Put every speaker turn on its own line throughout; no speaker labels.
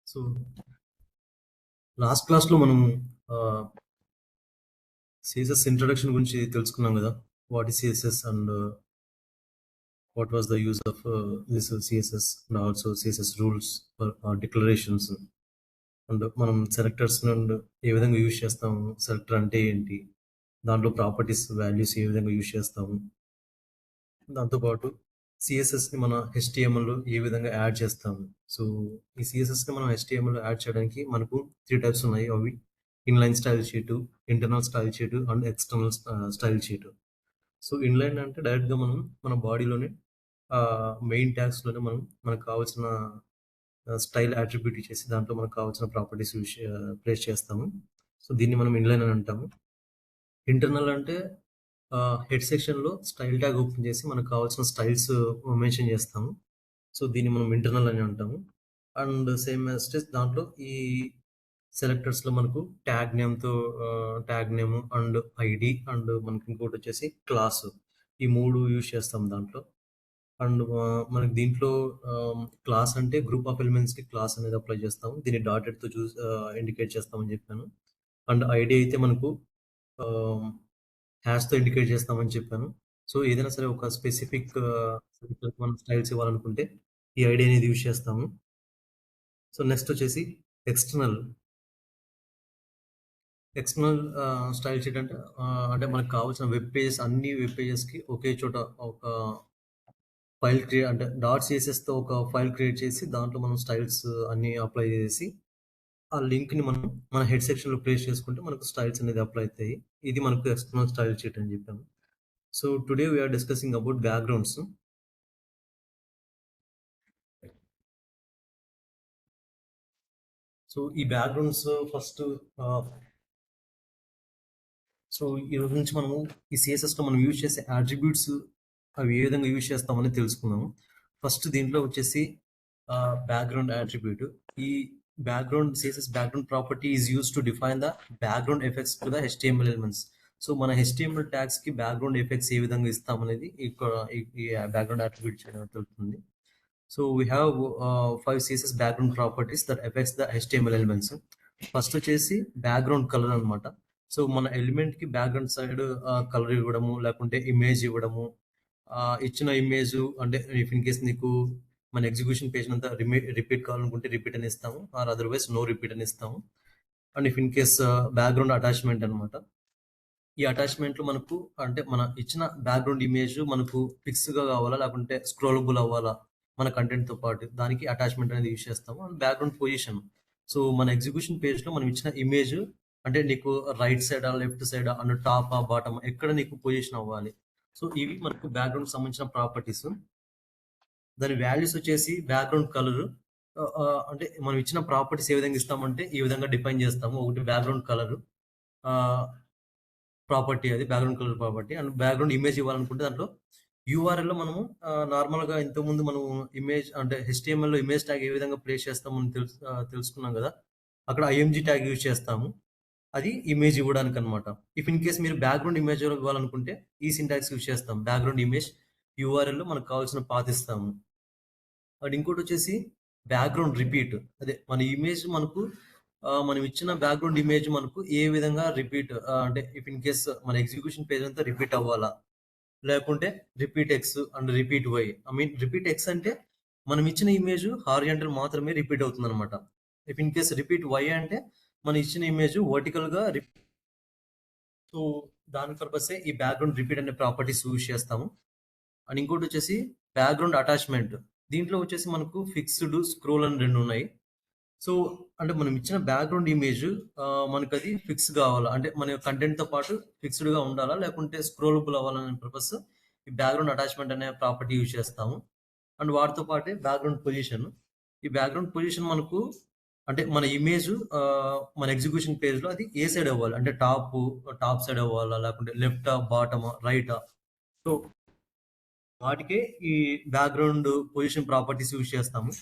So last క్లాస్‌లో మనం ఆహ్, సీఎస్ఎస్ ఇంట్రడక్షన్ గురించి తెలుసుకున్నాం గదా! What is CSS and what was the use of this CSS and also CSS rules for declarations and మనం selectors నుండి ఏ విధంగా యూజ్ చేస్తాము? సెలెక్టర్ అంటే ఏంటి? దాంట్లో ప్రాపర్టీస్, వాల్యూస్ ఏ విధంగా యూజ్ చేస్తాము? దాంతో పాటు సీఎస్ఎస్‌ని మన హెచ్‌టీఎంఎల్‌లో ఏ విధంగా యాడ్ చేస్తాము? సో, ఈ సీఎస్ఎస్‌ని మనం హెచ్‌టీఎంఎల్‌లో యాడ్ చేయడానికి మనకు 3 టైప్స్ ఉన్నాయి. అవి inline style sheet, internal style sheet and external style sheet. So, inline అంటే డైరెక్ట్‌గా మనం మన బాడీలోనే మెయిన్ ట్యాగ్స్‌లోనే మనం మనకు కావాల్సిన స్టైల్ అట్రిబ్యూట్ ఇచ్చేసి దాంట్లో మనకు కావాల్సిన ప్రాపర్టీస్ ప్లేస్ చేస్తాము. సో, దీన్ని మనం ఇన్‌లైన్ అని అంటాము. ఇంటర్నల్ అంటే హెడ్ సెక్షన్‌లో స్టైల్ ట్యాగ్ ఓపెన్ చేసి మనకు కావాల్సిన స్టైల్స్ మెన్షన్ చేస్తాము. సో, దీన్ని మనం ఇంటర్నల్ అని అంటాము. And same as it is దాంట్లో ఈ సెలెక్టర్స్‌లో మనకు tag name and ID and మనకి ఇంకోటొచ్చేసి క్లాస్. ఈ 3 యూజ్ చేస్తాం దాంట్లో. అండ్ మనకి దీంట్లో క్లాస్ అంటే గ్రూప్ ఆఫ్ ఎలిమెంట్స్‌కి క్లాస్ అనేది అప్లై చేస్తాము. దీన్ని డాటెడ్‌తో ఇండికేట్ చేస్తామని చెప్పాను. అండ్ ఐడీ అయితే మనకు ఆహ్, హ్యాష్‌తో ఇండికేట్ చేస్తామని చెప్పాను. సో, ఏదైనా సరే ఒక స్పెసిఫిక్ మనం స్టైల్స్ ఇవ్వాలనుకుంటే ఈ ఐడీ అనేది యూజ్ చేస్తాము. సో, నెక్స్ట్ వచ్చేసి ఎక్స్టర్నల్. ఎక్స్టర్నల్ స్టైల్ షీట్ అంటే అంటే మనకు కావాల్సిన వెబ్ పేజెస్ అన్ని వెబ్ పేజెస్‌కి ఒకే చోట ఒక ఫైల్ అంటే డాట్ సీఎస్ఎస్‌తో ఒక ఫైల్ క్రియేట్ చేసి దాంట్లో మనం స్టైల్స్ అన్నీ అప్లై చేసి ఆ లింక్‌ని మనం మన హెడ్ సెక్షన్‌లో ప్లేస్ చేసుకుంటే మనకు స్టైల్స్ అనేది అప్లై అవుతాయి. ఇది మనకు ఎక్స్టర్నల్ స్టైల్ షీట్ అని చెప్పాము. So, today we are discussing about backgrounds. So, ఈ బ్యాక్‌గ్రౌండ్స్ ఫస్ట్ ఆహ్, సో, ఈరోజు నుంచి మనము ఈ సీఎస్ఎస్‌లో మనం యూజ్ చేసే అట్రిబ్యూట్స్ అవి ఏ విధంగా యూజ్ చేస్తామని తెలుసుకుందాము. ఫస్ట్ దీంట్లో వచ్చేసి బ్యాక్‌గ్రౌండ్ అట్రిబ్యూట్. ఈ CSS background property is used to define the background effects to the HTML elements. So, మన హెచ్‌టీఎంఎల్ ట్యాగ్స్‌కి బ్యాక్‌గ్రౌండ్ ఎఫెక్ట్స్ ఏ విధంగా ఇస్తామనేది ఇక్కడ ఈ బ్యాక్‌గ్రౌండ్ అట్రిబ్యూట్ చేయడం తెలుస్తుంది. So we have 5 CSS background properties that affects the HTML elements. First వచ్చేసి background colour అన్నమాట. So మన element కి బ్యాక్గ్రౌండ్ సైడ్ కలర్ ఇవ్వడము లేకుంటే ఇమేజ్ ఇవ్వడము, ఇచ్చిన ఇమేజ్ అంటే ఇఫ్ ఇన్ కేస్ నీకు మన ఎగ్జిక్యూషన్ పేజ్ అంతా రిపీట్ కావాలనుకుంటే రిపీట్ అని ఇస్తాము, ఆర్ అదర్వైజ్ నో రిపీట్ అని ఇస్తాము. And if in case background attachment అనమాట. ఈ అటాచ్మెంట్ లో మనకు అంటే మన ఇచ్చిన బ్యాక్గ్రౌండ్ ఇమేజ్ మనకు ఫిక్స్ గా కావాలా లేకుంటే స్క్రోలబుల్ అవ్వాలా మన కంటెంట్ తో పాటు, దానికి అటాచ్మెంట్ అనేది యూజ్ చేస్తాము. And background position. సో మన ఎగ్జిక్యూషన్ పేజ్ లో మనం ఇచ్చిన ఇమేజ్ అంటే నీకు right side left side and top bottom ఎక్కడ నీకు పొజిషన్ అవ్వాలి. సో ఇవి మనకు బ్యాక్గ్రౌండ్ సంబంధించిన ప్రాపర్టీస్. దాని వాల్యూస్ వచ్చేసి బ్యాక్గ్రౌండ్ కలర్. అంటే మనం ఇచ్చిన ప్రాపర్టీస్ ఏ విధంగా ఇస్తామంటే ఈ విధంగా డిఫైన్ చేస్తాము. ఒకటి బ్యాక్గ్రౌండ్ కలర్ ప్రాపర్టీ, అది background colour property. And background image ఇవ్వాలనుకుంటే దాంట్లో యూఆర్ఎల్ లో మనము నార్మల్గా ఇంతకుముందు మనం ఇమేజ్ అంటే హెచ్టిఎంఎల్ లో ఇమేజ్ ట్యాగ్ ఏ విధంగా ప్లేస్ చేస్తామని తెలుసుకున్నాం కదా. అక్కడ ఐఎంజీ ట్యాగ్ యూజ్ చేస్తాము. అది ఇమేజ్ ఇవ్వడానికి అనమాట. ఇఫ్ ఇన్ కేస్ మీరు బ్యాక్గ్రౌండ్ ఇమేజ్ ఇవ్వాలనుకుంటే ఈ సింటాక్స్ యూజ్ చేస్తాం. బ్యాక్గ్రౌండ్ ఇమేజ్ యూఆర్ఎల్ లో మనకు కావాల్సిన పాత్ ఇస్తాము. అండ్ ఇంకోటి వచ్చేసి బ్యాక్గ్రౌండ్ రిపీట్. అదే మన ఇమేజ్ మనకు మనం ఇచ్చిన బ్యాక్గ్రౌండ్ ఇమేజ్ మనకు ఏ విధంగా రిపీట్ అంటే ఇఫ్ ఇన్ కేస్ మన ఎగ్జిక్యూషన్ పేజ్ అంతా రిపీట్ అవ్వాలా లేకుంటే repeat x and repeat y. I mean repeat x అంటే మనం ఇచ్చిన ఇమేజ్ హారిజాంటల్ మాత్రమే రిపీట్ అవుతుంది అనమాట. If in case repeat y అంటే మనం ఇచ్చిన ఇమేజ్ వర్టికల్ గా సో దాని పర్పసే ఈ బ్యాక్గ్రౌండ్ రిపీట్ అనే ప్రాపర్టీస్ యూజ్ చేస్తాము. అండ్ ఇంకోటి వచ్చేసి బ్యాక్గ్రౌండ్ అటాచ్మెంట్. దీంట్లో వచ్చేసి మనకు ఫిక్స్డ్, స్క్రోల్ అని రెండు ఉన్నాయి. సో అంటే మనం ఇచ్చిన బ్యాక్గ్రౌండ్ ఇమేజ్ మనకు అది ఫిక్స్ కావాలా అంటే మన కంటెంట్ తో పాటు ఫిక్స్డ్ గా ఉండాలా లేకుంటే స్క్రోలబుల్ అవ్వాలనే పర్పస్ ఈ బ్యాక్గ్రౌండ్ అటాచ్మెంట్ అనే ప్రాపర్టీ యూజ్ చేస్తాము. అండ్ వాటితో పాటే బ్యాక్గ్రౌండ్ పొజిషన్. ఈ బ్యాక్గ్రౌండ్ పొజిషన్ మనకు అంటే మన ఇమేజ్ మన ఎగ్జిక్యూషన్ పేజ్ లో అది ఏ సైడ్ అవ్వాలి అంటే టాప్ సైడ్ అవ్వాలా లేకుంటే లెఫ్ట్ బాటమ్ రైట్. సో వాటికే ఈ బ్యాక్గ్రౌండ్ పొజిషన్ ప్రాపర్టీస్ యూజ్ చేస్తాము.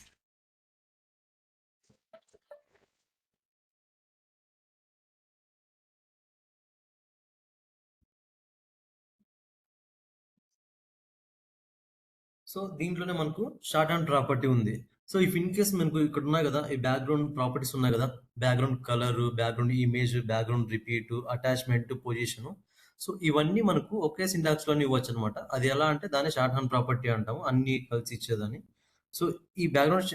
సో దీంట్లోనే మనకు షార్ట్ హ్యాండ్ ప్రాపర్టీ ఉంది. సో ఇఫ్ ఇన్ కేస్ మనకు ఇక్కడ ఉన్నాయి కదా, ఈ బ్యాక్గ్రౌండ్ ప్రాపర్టీస్ ఉన్నాయి కదా, background colour, background image, background repeat, attachment, position. So ఇవన్నీ మనకు ఒకే సింటాక్స్ లోనే ఇవ్వచ్చు అనమాట. అది ఎలా అంటే దాన్ని షార్ట్ హ్యాండ్ ప్రాపర్టీ అంటాము, అన్ని కలిసి ఇచ్చేదని. సో ఈ background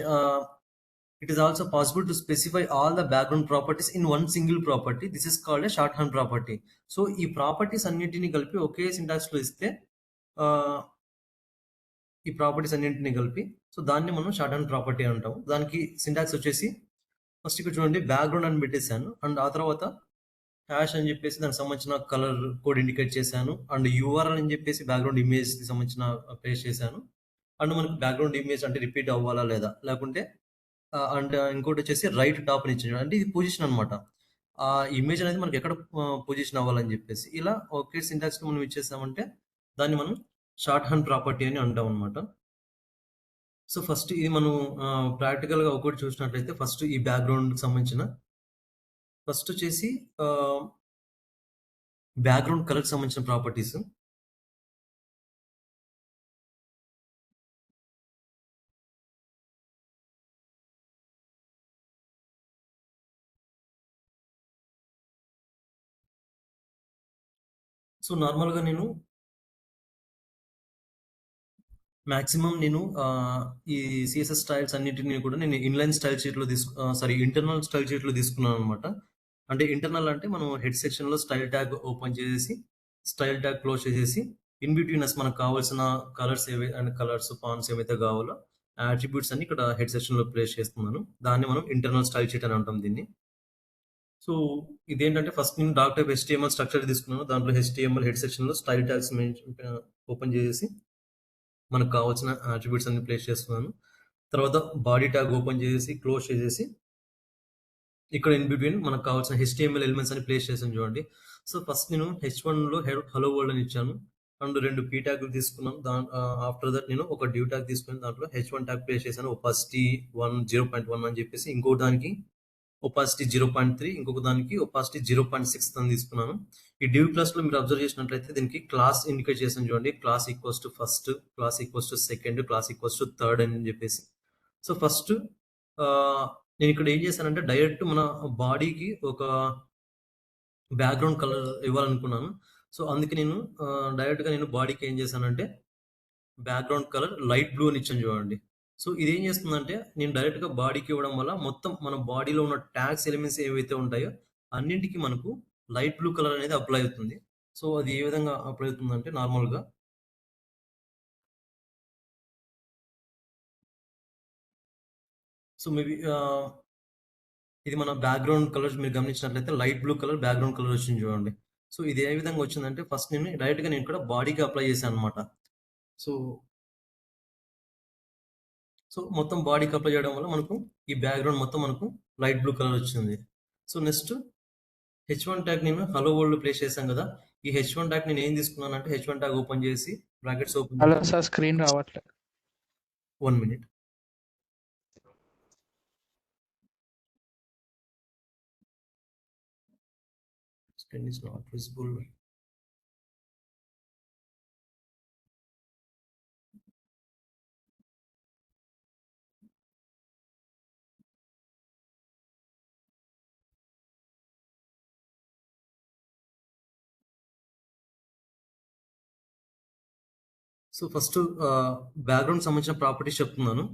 it is also possible to specify all the background properties in one single property. This is called a short hand property. So ఈ ప్రాపర్టీస్ అన్నింటినీ కలిపి ఒకే సింటాక్స్ లో ఇస్తే ఆ, ఈ ప్రాపర్టీస్ అన్నింటినీ కలిపి, సో దాన్ని మనం షార్ట్ హ్యాండ్ ప్రాపర్టీ అంటాం. దానికి సింటాక్స్ వచ్చేసి ఫస్ట్ ఇక్కడ చూడండి, బ్యాక్గ్రౌండ్ అని పెట్టేశాను, అండ్ ఆ తర్వాత హ్యాష్ అని చెప్పేసి దానికి సంబంధించిన కలర్ కోడ్ ఇండికేట్ చేశాను, అండ్ యూఆర్ఎల్ అని చెప్పేసి బ్యాక్గ్రౌండ్ ఇమేజ్ కి సంబంధించిన పేస్ట్ చేశాను. అండ్ మనకి బ్యాక్గ్రౌండ్ ఇమేజ్ అంటే రిపీట్ అవ్వాలా లేదా, లేకుంటే అండ్ ఇంకోటి వచ్చేసి రైట్ టాప్ అని ఇచ్చాను, అంటే ఇది పొజిషన్ అనమాట. ఆ ఇమేజ్ అనేది మనకి ఎక్కడ పొజిషన్ అవ్వాలని చెప్పేసి, ఇలా ఒకే సింటాక్స్ మనం ఇచ్చేసామంటే దాన్ని మనం షార్ట్ హ్యాండ్ ప్రాపర్టీ అని అంటాం అనమాట. సో ఫస్ట్ ఇది మనం ప్రాక్టికల్ గా ఒకటి చూసినట్లయితే, ఫస్ట్ ఈ బ్యాక్గ్రౌండ్ సంబంధించిన ఫస్ట్ వచ్చేసి బ్యాక్గ్రౌండ్ కలర్ సంబంధించిన ప్రాపర్టీస్. సో నార్మల్ గా నేను మాక్సిమం నేను ఈ సిఎస్ఎస్ స్టైల్స్ అన్నిటిని కూడా నేను ఇన్లైన్ స్టైల్ షీట్ లో సారీ ఇంటర్నల్ స్టైల్ షీట్ లో తీసుకున్నాను అనమాట. అంటే ఇంటర్నల్ అంటే మనం హెడ్ సెక్షన్ లో స్టైల్ ట్యాగ్ ఓపెన్ చేసేసి స్టైల్ ట్యాగ్ క్లోజ్ చేసేసి ఇన్ బిట్వీన్ అస్ మనకు కావాల్సిన కలర్స్ అండ్ కలర్స్ ఫాంట్స్ ఏవైతే కావాలో అట్రిబ్యూట్స్ అన్ని ఇక్కడ హెడ్ సెక్షన్ లో ప్లేస్ చేస్తున్నాను. దాన్ని మనం ఇంటర్నల్ స్టైల్ షీట్ అని అంటాం దీన్ని. సో ఇదేంటంటే ఫస్ట్ నేను డాక్ టైప్ HTML స్ట్రక్చర్ తీసుకున్నాను. దాంట్లో HTML హెడ్ సెక్షన్ లో స్టైల్ ట్యాగ్స్ ఓపెన్ చేసేసి మనకు కావాల్సిన అట్రిబ్యూట్స్ అన్ని ప్లేస్ చేస్తున్నాను. తర్వాత బాడీ ట్యాగ్ ఓపెన్ చేసేసి క్లోజ్ చేసేసి ఇక్కడ ఇన్ బిట్వీన్ మనకు కావాల్సిన HTML ఎలిమెంట్స్ అని ప్లేస్ చేసాను చూడండి. సో ఫస్ట్ నేను H1 లో హలో వరల్డ్ అని ఇచ్చాను, అండ్ 2 పీ ట్యాగ్లు తీసుకున్నాను. ఆఫ్టర్ దట్ నేను ఒక డ్యూ ట్యాగ్ తీసుకుని దాంట్లో H1 ట్యాగ్ ప్లేస్ చేశాను, ఒపాసిటీ 0.1 అని చెప్పేసి. ఇంకో దానికి ఒపాసిటీ 0.3, ఇంకొక దానికి ఒపాసిటీ 0.6 అని తీసుకున్నాను. ఈ డివ్ క్లాస్ లో మీరు అబ్జర్వ్ చేసినట్లయితే దీనికి క్లాస్ ఇండికేట్ చేసాను చూడండి, class equals to first, class equals to second, class equals to third అని చెప్పేసి. సో ఫస్ట్ నేను ఇక్కడ ఏం చేశానంటే డైరెక్ట్ మన బాడీకి ఒక బ్యాక్గ్రౌండ్ కలర్ ఇవ్వాలనుకున్నాను. సో అందుకే నేను డైరెక్ట్ గా నేను బాడీకి ఏం చేశానంటే బ్యాక్గ్రౌండ్ కలర్ లైట్ బ్లూ అని ఇచ్చాను చూడండి. సో ఇది ఏం చేస్తుందంటే నేను డైరెక్ట్ గా బాడీకి ఇవ్వడం వల్ల మొత్తం మన బాడీలో ఉన్న ట్యాగ్స్ ఎలిమెంట్స్ ఏవైతే ఉంటాయో అన్నింటికి మనకు లైట్ బ్లూ కలర్ అనేది అప్లై అవుతుంది. సో అది ఏ విధంగా అప్లై అవుతుందంటే నార్మల్ గా, సో మేబీ ఇది మన బ్యాక్గ్రౌండ్ కలర్స్ మీరు గమనించినట్లయితే light blue colour background colour వచ్చింది చూడండి. సో ఇది ఏ విధంగా వచ్చిందంటే ఫస్ట్ నేను డైరెక్ట్ గా నేను ఇక్కడ బాడీకి అప్లై చేశాను అనమాట. సో సో మొత్తం బాడీకి అప్లై చేయడం వల్ల మనకు ఈ బ్యాక్గ్రౌండ్ మొత్తం మనకు లైట్ బ్లూ కలర్ వచ్చింది. సో నెక్స్ట్ H1 ట్యాగ్ నేను హలో వరల్డ్ ప్లేస్ చేశాను కదా. ఈ H1 ట్యాగ్ నేను ఏం తీసుకున్నానంటే H1 ట్యాగ్ ఓపెన్ చేసి brackets open
hello sir, screen రావట్లేదు.
1 minute. Screen is not visible. So first background సంబంధించిన ప్రాపర్టీస్ చెప్తున్నాను.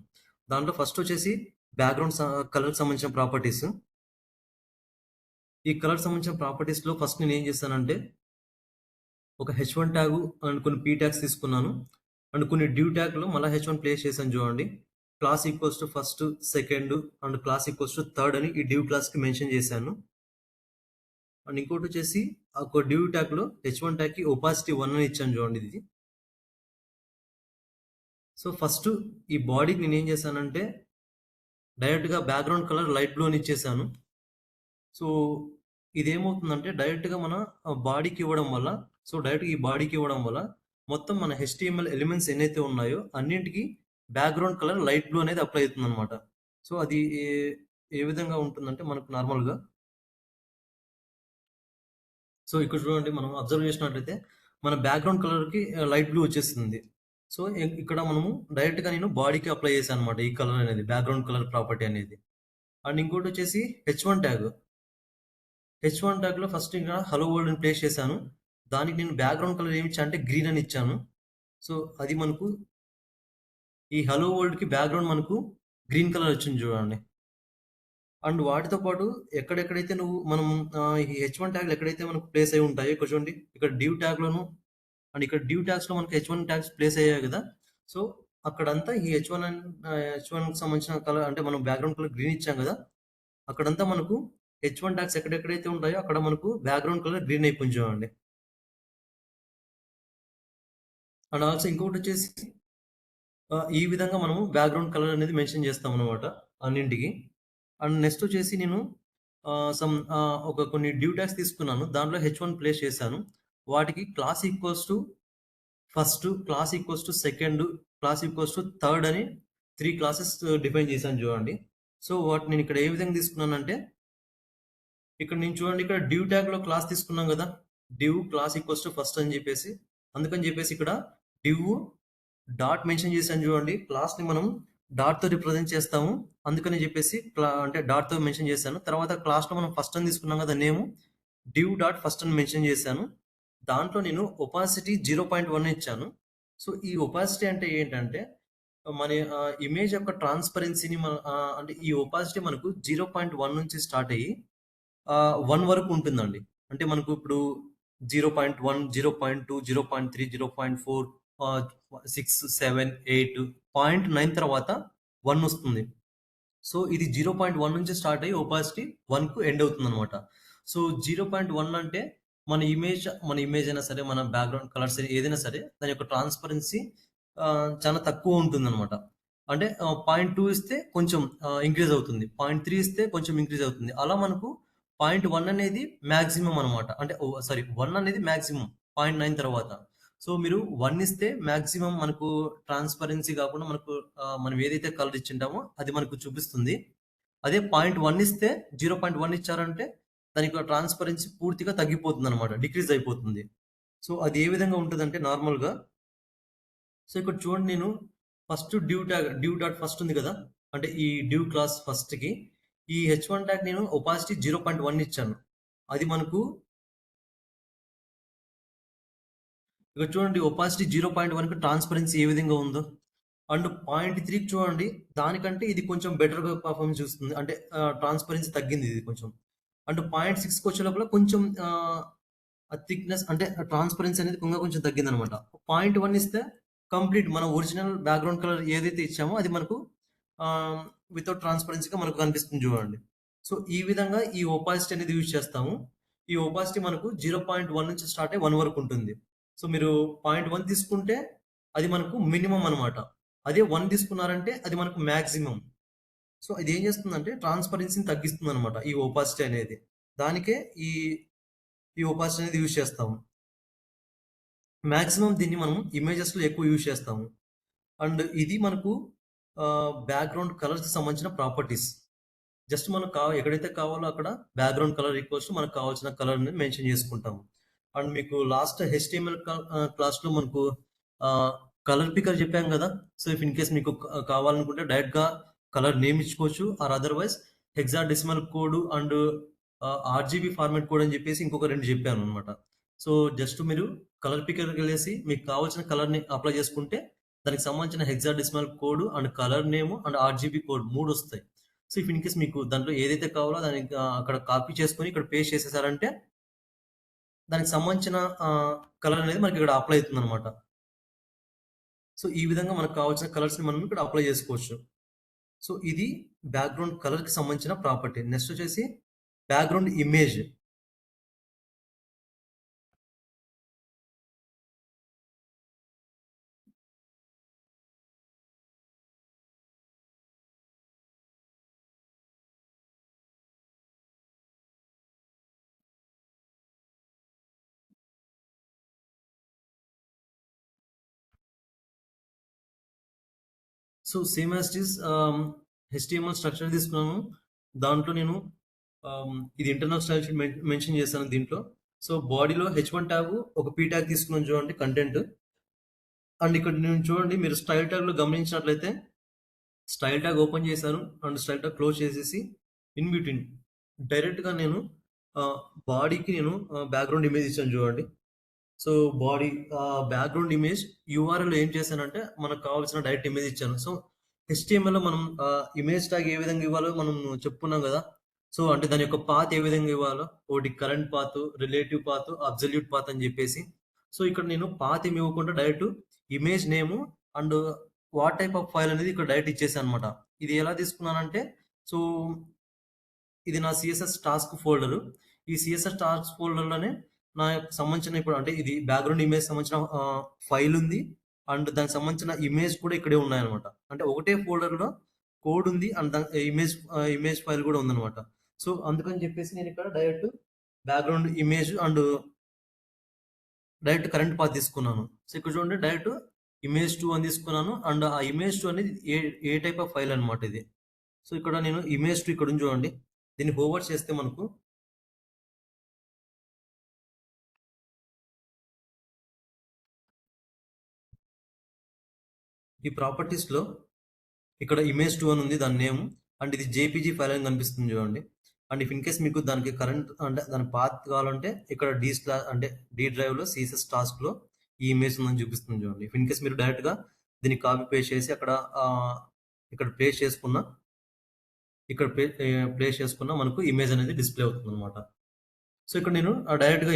దాంట్లో ఫస్ట్ వచ్చేసి బ్యాక్గ్రౌండ్ కలర్ సంబంధించిన ప్రాపర్టీస్. ఈ కలర్ సంబంధించిన ప్రాపర్టీస్ లో ఫస్ట్ నేను ఏం చేస్తానంటే ఒక H1 ట్యాగ్ అండ్ కొన్ని పీ ట్యాగ్స్ తీసుకున్నాను, అండ్ కొన్ని డ్యూ ట్యాగ్ లో మళ్ళీ H1 ప్లేస్ చేశాను చూడండి. Class equals to first, second and class equals to third అని ఈ డ్యూ క్లాస్ కి మెన్షన్ చేశాను. అండ్ ఇంకోటి వచ్చేసి ఒక డ్యూ ట్యాగ్ లో H1 ట్యాగ్ కి ఒపాసిటీ 1 అని ఇచ్చాను చూడండి ఇది. సో ఫస్ట్ ఈ బాడీకి నేను ఏం చేశానంటే డైరెక్ట్ గా బ్యాక్గ్రౌండ్ కలర్ లైట్ బ్లూ అని ఇచ్చేసాను. సో ఇదేమవుతుందంటే డైరెక్ట్ గా మన బాడీకి ఇవ్వడం వల్ల, సో డైరెక్ట్ ఈ బాడీకి ఇవ్వడం వల్ల మొత్తం మన HTML ఎలిమెంట్స్ ఏనైతే ఉన్నాయో అన్నింటికి బ్యాక్గ్రౌండ్ కలర్ లైట్ బ్లూ అనేది అప్లై అవుతుంది అనమాట. సో అది ఏ విధంగా ఉంటుందంటే మనకు నార్మల్ గా, సో ఇక్కడ చూడండి మనం అబ్జర్వ్ చేసినట్లయితే మన బ్యాక్గ్రౌండ్ కలర్ కి లైట్ బ్లూ వచ్చేస్తుంది. సో ఇక్కడ మనము డైరెక్ట్‌గా నేను బాడీకి అప్లై చేశాను అనమాట. ఈ కలర్ అనేది బ్యాక్‌గ్రౌండ్ కలర్ ప్రాపర్టీ అనేది. అండ్ ఇంకోటి వచ్చేసి హెచ్1 ట్యాగ్. హెచ్1 ట్యాగ్‌లో ఫస్ట్ ఇంకా హలో వరల్డ్ అని ప్లేస్ చేశాను. దానికి నేను బ్యాక్‌గ్రౌండ్ కలర్ ఏమి ఇచ్చా అంటే గ్రీన్ అని ఇచ్చాను. సో అది మనకు ఈ హలో వరల్డ్‌కి బ్యాక్‌గ్రౌండ్ మనకు గ్రీన్ కలర్ వచ్చింది చూడండి. అండ్ వాటితో పాటు ఎక్కడెక్కడైతే మనం ఈ హెచ్1 ట్యాగ్‌లు ఎక్కడైతే మనకు ప్లేస్ అయ్యి ఉంటాయో ఇక్కడ చూడండి. ఇక్కడ డివ్ ట్యాగ్‌లోను అండ్ ఇక్కడ డివ్ ట్యాగ్స్‌లో మనకు హెచ్1 ట్యాగ్స్ ప్లేస్ అయ్యాయి కదా! సో అక్కడంతా ఈ హెచ్1కి సంబంధించిన కలర్ అంటే మనం బ్యాక్‌గ్రౌండ్ కలర్ గ్రీన్ ఇచ్చాం కదా! అక్కడంతా మనకు హెచ్1 ట్యాగ్స్ ఎక్కడెక్కడైతే ఉంటాయో అక్కడ మనకు బ్యాక్‌గ్రౌండ్ కలర్ గ్రీన్ అయిపోయింది చూడండి. అండ్ ఆల్సో ఇంకొకటొచ్చేసి ఈ విధంగా మనము బ్యాక్‌గ్రౌండ్ కలర్ అనేది మెన్షన్ చేస్తామనమాట అన్నింటికి. అండ్ నెక్స్ట్ వచ్చేసి నేను ఒక కొన్ని డ్యూ ట్యాగ్స్ తీసుకున్నాను. దాంట్లో హెచ్1 ప్లేస్ చేశాను. వాటికి class equals to first, class equals to second, class equals to third అని 3 క్లాసెస్ డిఫైన్ చేశాను చూడండి. సో వాటిని నేను ఇక్కడ ఏ విధంగా తీసుకున్నానంటే, ఇక్కడ నేను చూడండి ఇక్కడ డ్యూ ట్యాగ్‌లో క్లాస్ తీసుకున్నాం గదా! Div class equals to first అని జెప్పేసి. అందుకని జెప్పేసి ఇక్కడ డివ్ డాట్ మెన్షన్ చేశాను చూడండి. క్లాస్‌ని మనం డాట్‌తో రిప్రజెంట్ చేస్తాము. అందుకని జెప్పేసి అంటే డాట్‌తో మెన్షన్ చేశాను. తర్వాత క్లాస్‌లో మనం ఫస్ట్ అని తీసుకున్నాం గదా! నేము డివ్ డాట్ ఫస్ట్ అని మెన్షన్ చేశాను. దాంట్లో నేను ఒపాసిటీ 0.1 ఇచ్చాను. సో, ఈ ఒపాసిటీ అంటే ఏంటంటే, మన ఇమేజ్ యొక్క ట్రాన్స్‌పరెన్సీని అంటే ఈ ఒపాసిటీ మనకు 0.1 నుంచి స్టార్ట్ అయ్యి 1 వరకు ఉంటుందండి. అంటే మనకు ఇప్పుడు 0.1, 0.2, 0.3, 0.4 ఆహ్, 6, 7, 8, 0.9 తర్వాత 1 వస్తుంది. సో, ఇది 0.1 నుంచి స్టార్ట్ అయ్యి ఒపాసిటీ 1కు ఎండ్ అవుతుందనమాట. సో, 0.1 అంటే మన ఇమేజ్ అయినా సరే, మన బ్యాక్‌గ్రౌండ్ కలర్స్ ఏదైనా సరే దాని యొక్క ట్రాన్స్‌పరెన్సీ చాలా తక్కువ ఉంటుందనమాట. అంటే 0.2 ఇస్తే కొంచెం ఇంక్రీజ్ అవుతుంది. 0.3 ఇస్తే కొంచెం ఇంక్రీజ్ అవుతుంది. అలా మనకు 0.1 అనేది మాక్సిమం అనమాట. అంటే సారీ 1 అనేది మాక్సిమం 0.9 తర్వాత. సో, మీరు 1 ఇస్తే మాక్సిమం మనకు ట్రాన్స్‌పరెన్సీ కాకుండా మనం ఏదైతే కలర్ ఇచ్చింటామో అది మనకు చూపిస్తుంది. అదే 0.1 ఇస్తే 0.1 ఇచ్చారంటే దానికి ట్రాన్స్‌పరెన్సీ పూర్తిగా తగ్గిపోతుందనమాట. డిక్రీజ్ అయిపోతుంది. సో, అది ఏ విధంగా ఉంటదంటే నార్మల్‌గా సో, ఇక్కడ చూడండి నేను ఫస్ట్ డ్యూ డాట్ ఫస్ట్ ఉంది కదా! అంటే ఈ డ్యూ క్లాస్ ఫస్ట్‌కి ఈ హెచ్1 ట్యాగ్ నేను ఒపాసిటీ 0.1 ఇచ్చాను. అది మనకు ఇక్కడ చూడండి ఒపాసిటీ 0.1కి ట్రాన్స్‌పరెన్సీ ఏ విధంగా ఉందో. అండ్ 0.3కి చూడండి దానికంటే ఇది కొంచెం బెటర్‌గా పెర్ఫార్మెన్స్ చూస్తుంది. అంటే ట్రాన్స్‌పరెన్సీ తగ్గింది ఇది కొంచెం. అండ్ 0.6కి వచ్చే లోపల కొంచెం ఆ థిక్‌నెస్ అంటే ట్రాన్స్‌పరెన్సీ అనేది ఇంకా కొంచెం తగ్గిందనమాట. 0.1 ఇస్తే కంప్లీట్ మన ఒరిజినల్ బ్యాక్‌గ్రౌండ్ కలర్ ఏదైతే ఇచ్చామో అది మనకు ఆహ్, వితౌట్ ట్రాన్స్‌పరెన్సీగా మనకు కనిపిస్తుంది చూడండి. సో, ఈ విధంగా ఈ ఒపాసిటీ అనేది యూజ్ చేస్తాము. ఈ ఒపాసిటీ మనకు 0.1 నుంచి స్టార్ట్ అయ్యి 1 వరకు ఉంటుంది. సో, మీరు 0.1 తీసుకుంటే అది మనకు మినిమమ్ అనమాట. అదే 1 తీసుకున్నారంటే అది మనకు మాక్సిమం. సో, ఇది ఏం చేస్తుందంటే ట్రాన్స్‌పరెన్సీని తగ్గిస్తుందనమాట ఈ ఒపాసిటీ అనేది. దానికే ఈ ఈ ఒపాసిటీ అనేది యూజ్ చేస్తాము. మాక్సిమం దీన్ని మనం ఇమేజెస్‌లో ఎక్కువ యూజ్ చేస్తాము. అండ్ ఇది మనకు బ్యాక్‌గ్రౌండ్ కలర్స్‌కి సంబంధించిన ప్రాపర్టీస్. జస్ట్ మనకు ఎక్కడైతే కావాలో అక్కడ బ్యాక్‌గ్రౌండ్ కలర్ ఈక్వల్స్ టు మనకు కావాల్సిన కలర్‌ని మెన్షన్ చేసుకుంటాము. అండ్ మీకు లాస్ట్ హెచ్‌టీఎంఎల్ క్లాస్‌లో మనకు ఆహ్, కలర్ పికర్ చెప్పాం కదా! సో, ఇఫ్ ఇన్ కేస్ మీకు కావాలనుకుంటే డైరెక్ట్‌గా కలర్ నేమ్ ఇచ్చుకోవచ్చు. Or otherwise hexadecimal code and RGB format code అని చెప్పేసి ఇంకొక 2 చెప్పాననమాట. సో, జస్ట్ మీరు కలర్ పికర్‌కెళ్ళేసి మీకు కావాల్సిన కలర్‌ని అప్లై చేసుకుంటే దానికి సంబంధించిన hexadecimal code and colour name and RGB code 3 వస్తాయి. సో, ఇఫ్ ఇన్ కేస్ మీకు దాంట్లో ఏదైతే కావాలో దానికి అక్కడ కాపీ చేసుకొని ఇక్కడ పేస్ట్ చేసేసారంటే దానికి సంబంధించిన కలర్ అనేది మనకి ఇక్కడ అప్లై అవుతుందనమాట. సో, ఈ విధంగా మనకు కావాల్సిన కలర్స్‌ని మనం ఇక్కడ అప్లై చేసుకోవచ్చు. సో, ఇది బ్యాక్‌గ్రౌండ్ కలర్‌కి సంబంధించిన ప్రాపర్టీ. నెక్స్ట్ వచ్చేసి background image. So, same as it is HTML structure తీసుకున్నాను. దాంట్లో నేను ఇది ఇంటర్నల్ స్టైల్ షీట్ మెన్షన్ చేశాను దీంట్లో. సో, బాడీలో హెచ్1 ట్యాగ్ ఒక పి ట్యాగ్ తీసుకున్నాను చూడండి కంటెంట్. అండ్ ఇక్కడ నేను చూడండి, మీరు స్టైల్ ట్యాగ్‌లో గమనించినట్లయితే స్టైల్ ట్యాగ్ ఓపెన్ చేశాను అండ్ స్టైల్ ట్యాగ్ క్లోజ్ చేసేసి ఇన్ బిట్వీన్ డైరెక్ట్‌గా నేను బాడీకి నేను బ్యాక్‌గ్రౌండ్ ఇమేజ్ ఇచ్చాను చూడండి. సో, బాడీ బ్యాక్‌గ్రౌండ్ ఇమేజ్ యూఆర్ఎల్‌లో ఏం చేశానంటే, మనకు కావాల్సిన డైరెక్ట్ ఇమేజ్ ఇచ్చాను. సో, హెచ్‌టీఎంఎల్‌లో మనం ఇమేజ్ ట్యాగ్ ఏ విధంగా ఇవ్వాలో మనం చెప్పుకున్నాం గదా! సో, అంటే దాని యొక్క పాత్ ఏ విధంగా ఇవ్వాలో, ఒకటి current path, relative path, absolute path అని జెప్పేసి. సో, ఇక్కడ నేను పాత్ ఏమి ఇవ్వకుండా direct image name and what type of file అనేది ఇక్కడ డైరెక్ట్ ఇచ్చేసాననమాట. ఇది ఎలా తీసుకున్నానంటే, సో ఇది నా సీఎస్ఎస్ టాస్క్ ఫోల్డరు. ఈ సీఎస్ఎస్ టాస్క్ ఫోల్డర్‌లోనే నా యొక్క సంబంధించిన ఇప్పుడు అంటే ఇది బ్యాక్‌గ్రౌండ్ ఇమేజ్ సంబంధించిన ఫైల్ ఉంది. అండ్ దానికి సంబంధించిన ఇమేజ్ కూడా ఇక్కడే ఉన్నాయన్నమాట. అంటే ఒకటే ఫోల్డర్‌లో కోడ్ ఉంది. అండ్ ఇమేజ్ ఫైల్ కూడా ఉందన్నమాట. సో, అందుకని చెప్పేసి నేను ఇక్కడ direct background image and direct current path తీసుకున్నాను. సో, ఇక్కడ చూడండి డైరెక్ట్ ఇమేజ్2 అని తీసుకున్నాను. అండ్ ఆ ఇమేజ్2 అనేది ఏ టైప్ ఆఫ్ ఫైల్ అన్నమాట ఇది. సో, ఇక్కడ నేను ఇమేజ్2 ఇక్కడ ఉంది చూడండి. దీన్ని హోవర్ చేస్తే మనకు ఈ ప్రాపర్టీస్‌లో ఇక్కడ ఇమేజ్2 అని ఉంది దాని నేమ్. అండ్ ఇది జేపీజీ ఫైల్ అని కనిపిస్తుంది చూడండి. అండ్ ఇఫ్ ఇన్ కేస్ మీకు దానికి కరెంట్ అంటే దాని పాత్ కావాలంటే ఇక్కడ అంటే డి డ్రైవ్‌లో సీఎస్ఎస్ టాస్క్‌లో ఈ ఇమేజ్ ఉందని చూపిస్తుంది చూడండి. ఇఫ్ ఇన్ కేస్ మీరు డైరెక్ట్‌గా దీన్ని కాపీ పేస్ట్ చేసి అక్కడ ఇక్కడ పేస్ట్ చేసుకున్న ప్లేస్ చేసుకున్న మనకు ఇమేజ్ అనేది డిస్‌ప్లే అవుతుందన్నమాట. సో, ఇక్కడ నేను డైరెక్ట్‌గా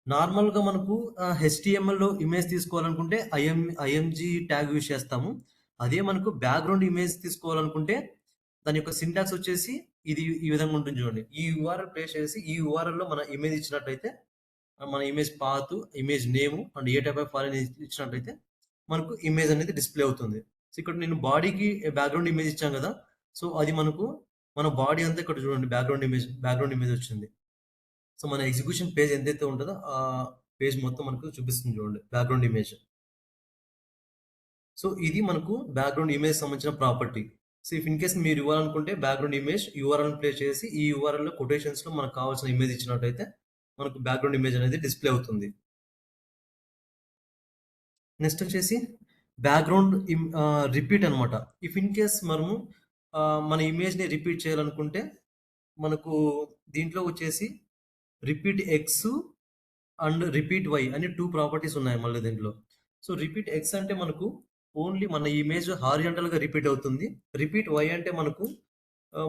నార్మల్‌గా మనకు హెచ్‌టీఎంఎల్‌లో ఇమేజ్ తీసుకోవాలనుకుంటే ఐఎంజీ ట్యాగ్ యూజ్ చేస్తాము. అదే మనకు బ్యాక్‌గ్రౌండ్ ఇమేజ్ తీసుకోవాలనుకుంటే దాని యొక్క సింటాక్స్ వచ్చేసి ఇది ఈ విధంగా ఉంటుంది చూడండి. ఈ యూఆర్ఎల్ ప్లేస్ చేసి ఈ యూఆర్ఎల్‌లో మన ఇమేజ్ ఇచ్చినట్టయితే మన image path, image name and A type of file అనేది ఇచ్చినట్టయితే మనకు ఇమేజ్ అనేది డిస్‌ప్లే అవుతుంది. సో, ఇక్కడ నేను బాడీకి బ్యాక్‌గ్రౌండ్ ఇమేజ్ ఇచ్చాం కదా! సో, అది మనకు మన బాడీ అంతా ఇక్కడ చూడండి బ్యాక్‌గ్రౌండ్ ఇమేజ్ వచ్చింది. సో, మన ఎగ్జిక్యూషన్ పేజ్ ఎంతైతే ఉంటదో, ఆ పేజ్ మొత్తం మనకు చూపిస్తుంది చూడండి బ్యాక్‌గ్రౌండ్ ఇమేజ్. సో, ఇది మనకు బ్యాక్‌గ్రౌండ్ ఇమేజ్ సంబంధించిన property. So, if in case మీరు ఇవ్వాలనుకుంటే బ్యాక్‌గ్రౌండ్ ఇమేజ్ యూఆర్ఎల్‌ని ప్లేస్ చేసి, ఈ యూఆర్ఎల్‌లో కొటేషన్స్‌లో మనకు కావాల్సిన ఇమేజ్ ఇచ్చినట్టయితే, మనకు బ్యాక్‌గ్రౌండ్ ఇమేజ్ అనేది డిస్‌ప్లే అవుతుంది. నెక్స్ట్ వచ్చేసి రిపీట్ అనమాట. ఇఫ్ ఇన్ కేస్ మనము మన ఇమేజ్‌ని రిపీట్ చేయాలనుకుంటే, మనకు దీంట్లో వచ్చేసి repeat x and repeat y అని 2 ప్రాపర్టీస్ ఉన్నాయి మళ్ళీ దీంట్లో. సో, రిపీట్ ఎక్స్ అంటే మనకు ఓన్లీ మన ఇమేజ్ హారిజాంటల్‌గా రిపీట్ అవుతుంది. రిపీట్ వై అంటే మనకు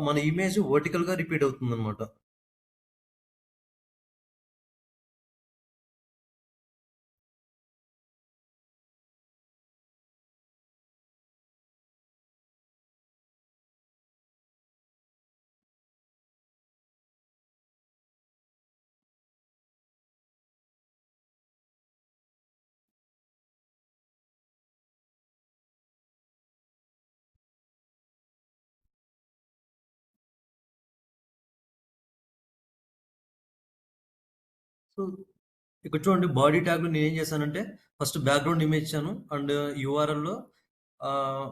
మన ఇమేజ్ వర్టికల్‌గా రిపీట్ అవుతుందన్నమాట. సో, ఇక్కడ చూడండి బాడీ ట్యాగ్‌లో నేనేం చేశానంటే, ఫస్ట్ బ్యాక్‌గ్రౌండ్ ఇమేజ్ ఇచ్చాను. అండ్ యూఆర్ఎల్‌లో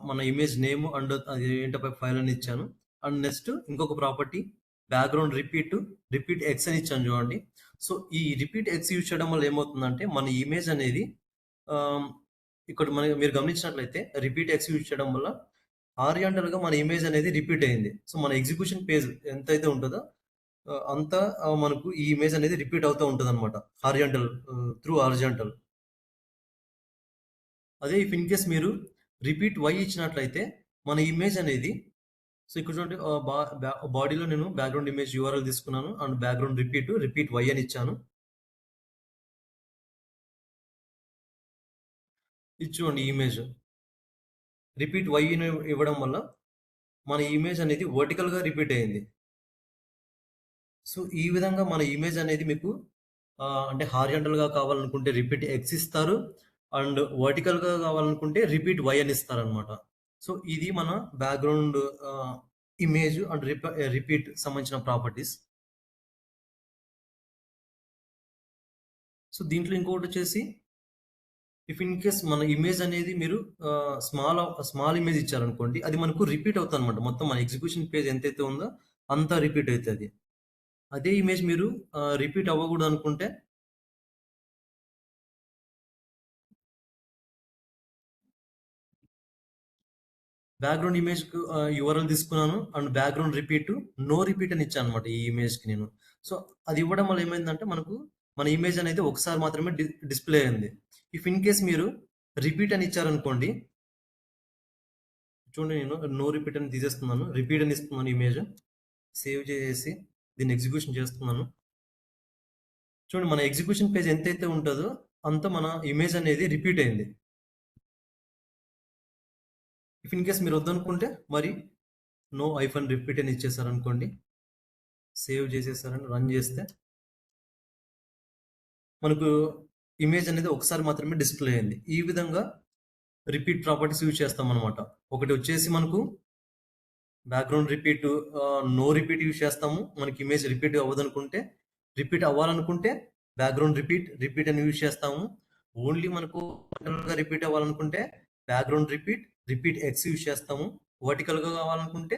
మన ఇమేజ్ నేమ్ అండ్ అది ఏంటపై ఫైల్ అని ఇచ్చాను. అండ్ నెక్స్ట్ ఇంకొక ప్రాపర్టీ బ్యాక్‌గ్రౌండ్ రిపీట్ ఎక్స్ అని ఇచ్చాను చూడండి. సో, ఈ రిపీట్ ఎక్స్ యూజ్ చేయడం వల్ల ఏమవుతుందంటే, మన ఇమేజ్ అనేది ఆహ్, ఇక్కడ మీరు గమనించినట్లయితే రిపీట్ ఎక్స్ యూజ్ చేయడం వల్ల హారిజాంటల్‌గా మన ఇమేజ్ అనేది రిపీట్ అయింది. సో, మన ఎగ్జిక్యూషన్ పేజ్ ఎంతైతే ఉంటదో అంతా మనకు ఈ ఇమేజ్ అనేది రిపీట్ అవుతా ఉంటదనమాట. హారిజాంటల్. అదే ఇఫ్ ఇన్ కేస్ మీరు రిపీట్ వై ఇచ్చినట్లయితే మన ఇమేజ్ అనేది సో, ఇక్కడ చూడండి బాడీలో నేను బ్యాక్‌గ్రౌండ్ ఇమేజ్ యూఆర్ఎల్ తీసుకున్నాను. అండ్ బ్యాక్‌గ్రౌండ్ రిపీట్ వై అని ఇచ్చాను. ఇది చూడండి ఈ ఇమేజ్. రిపీట్ వైని ఇవ్వడం వల్ల మన ఇమేజ్ అనేది వర్టికల్‌గా రిపీట్ అయింది. సో, ఈ విధంగా మన ఇమేజ్ అనేది మీకు అంటే హారిజాంటల్‌గా కావాలనుకుంటే రిపీట్ ఎక్స్ ఇస్తారు. అండ్ వర్టికల్‌గా కావాలనుకుంటే రిపీట్ వై అని ఇస్తారనమాట. సో, ఇది మన బ్యాక్‌గ్రౌండ్ ఇమేజ్ అండ్ రిపీట్ సంబంధించిన ప్రాపర్టీస్. సో, దీంట్లో ఇంకొకటొచ్చేసి ఇఫ్ ఇన్ కేస్ మన ఇమేజ్ అనేది మీరు స్మాల్ ఇమేజ్ ఇచ్చారనుకోండి, అది మనకు రిపీట్ అవుతదనమాట. మొత్తం మన ఎగ్జిక్యూషన్ పేజ్ ఎంతైతే ఉందో అంతా రిపీట్ అయితది. అదే ఇమేజ్ మీరు రిపీట్ అవ్వకూడదనుకుంటే బ్యాక్‌గ్రౌండ్ ఇమేజ్‌కు యూఆర్ఎల్ తీసుకున్నాను and background repeat, no repeat అని ఇచ్చాననమాట ఈ ఇమేజ్‌కి నేను. సో, అది ఇవ్వడం వల్ల ఏమైందంటే మనకు మన ఇమేజ్ అనేది ఒకసారి మాత్రమే డిస్‌ప్లే అయింది. ఇఫ్ ఇన్ కేస్ మీరు రిపీట్ అని ఇచ్చారనుకోండి, చూడండి నేను నో రిపీట్ అని తీసేస్తున్నాను. రిపీట్ అని ఇస్తున్నాను ఇమేజ్. సేవ్ చేసేసి దీన్ని ఎగ్జిక్యూషన్ చేస్తున్నాను. చూడండి మన ఎగ్జిక్యూషన్ పేజ్ ఎంతైతే ఉంటదో అంత మన ఇమేజ్ అనేది రిపీట్ అయింది. ఇఫ్ ఇన్ కేస్ మీరు వద్దనుకుంటే మరి నో ఐఫన్ రిపీట్ అని ఇచ్చేసారనుకోండి. సేవ్ చేసేసారని రన్ చేస్తే మనకు ఇమేజ్ అనేది ఒకసారి మాత్రమే డిస్‌ప్లే అయింది. ఈ విధంగా రిపీట్ ప్రాపర్టీస్ యూజ్ చేస్తామనమాట. ఒకటి వచ్చేసి మనకు background repeat, no repeat use చేస్తాము. మనకి ఇమేజ్ రిపీట్ అవ్వదనుకుంటే, రిపీట్ అవ్వాలనుకుంటే బ్యాక్‌గ్రౌండ్ రిపీట్, రిపీట్ అని యూజ్ చేస్తాము. ఓన్లీ మనకు వర్టికల్‌గా రిపీట్ అవ్వాలనుకుంటే background repeat, repeat X use చేస్తాము. వర్టికల్‌గా కావాలనుకుంటే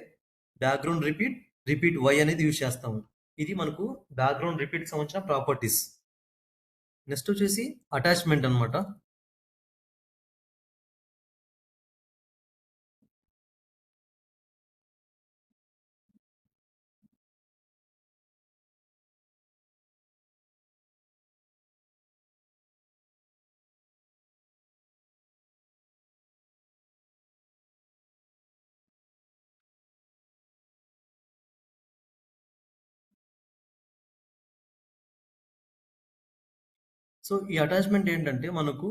బ్యాక్‌గ్రౌండ్ రిపీట్, రిపీట్ వై అనేది యూజ్ చేస్తాము. ఇది మనకు బ్యాక్‌గ్రౌండ్ రిపీట్‌కి సంబంధించిన ప్రాపర్టీస్. నెక్స్ట్ వచ్చేసి అటాచ్‌మెంట్ అన్నమాట. సో, ఈ అటాచ్‌మెంట్ ఏంటంటే మనకు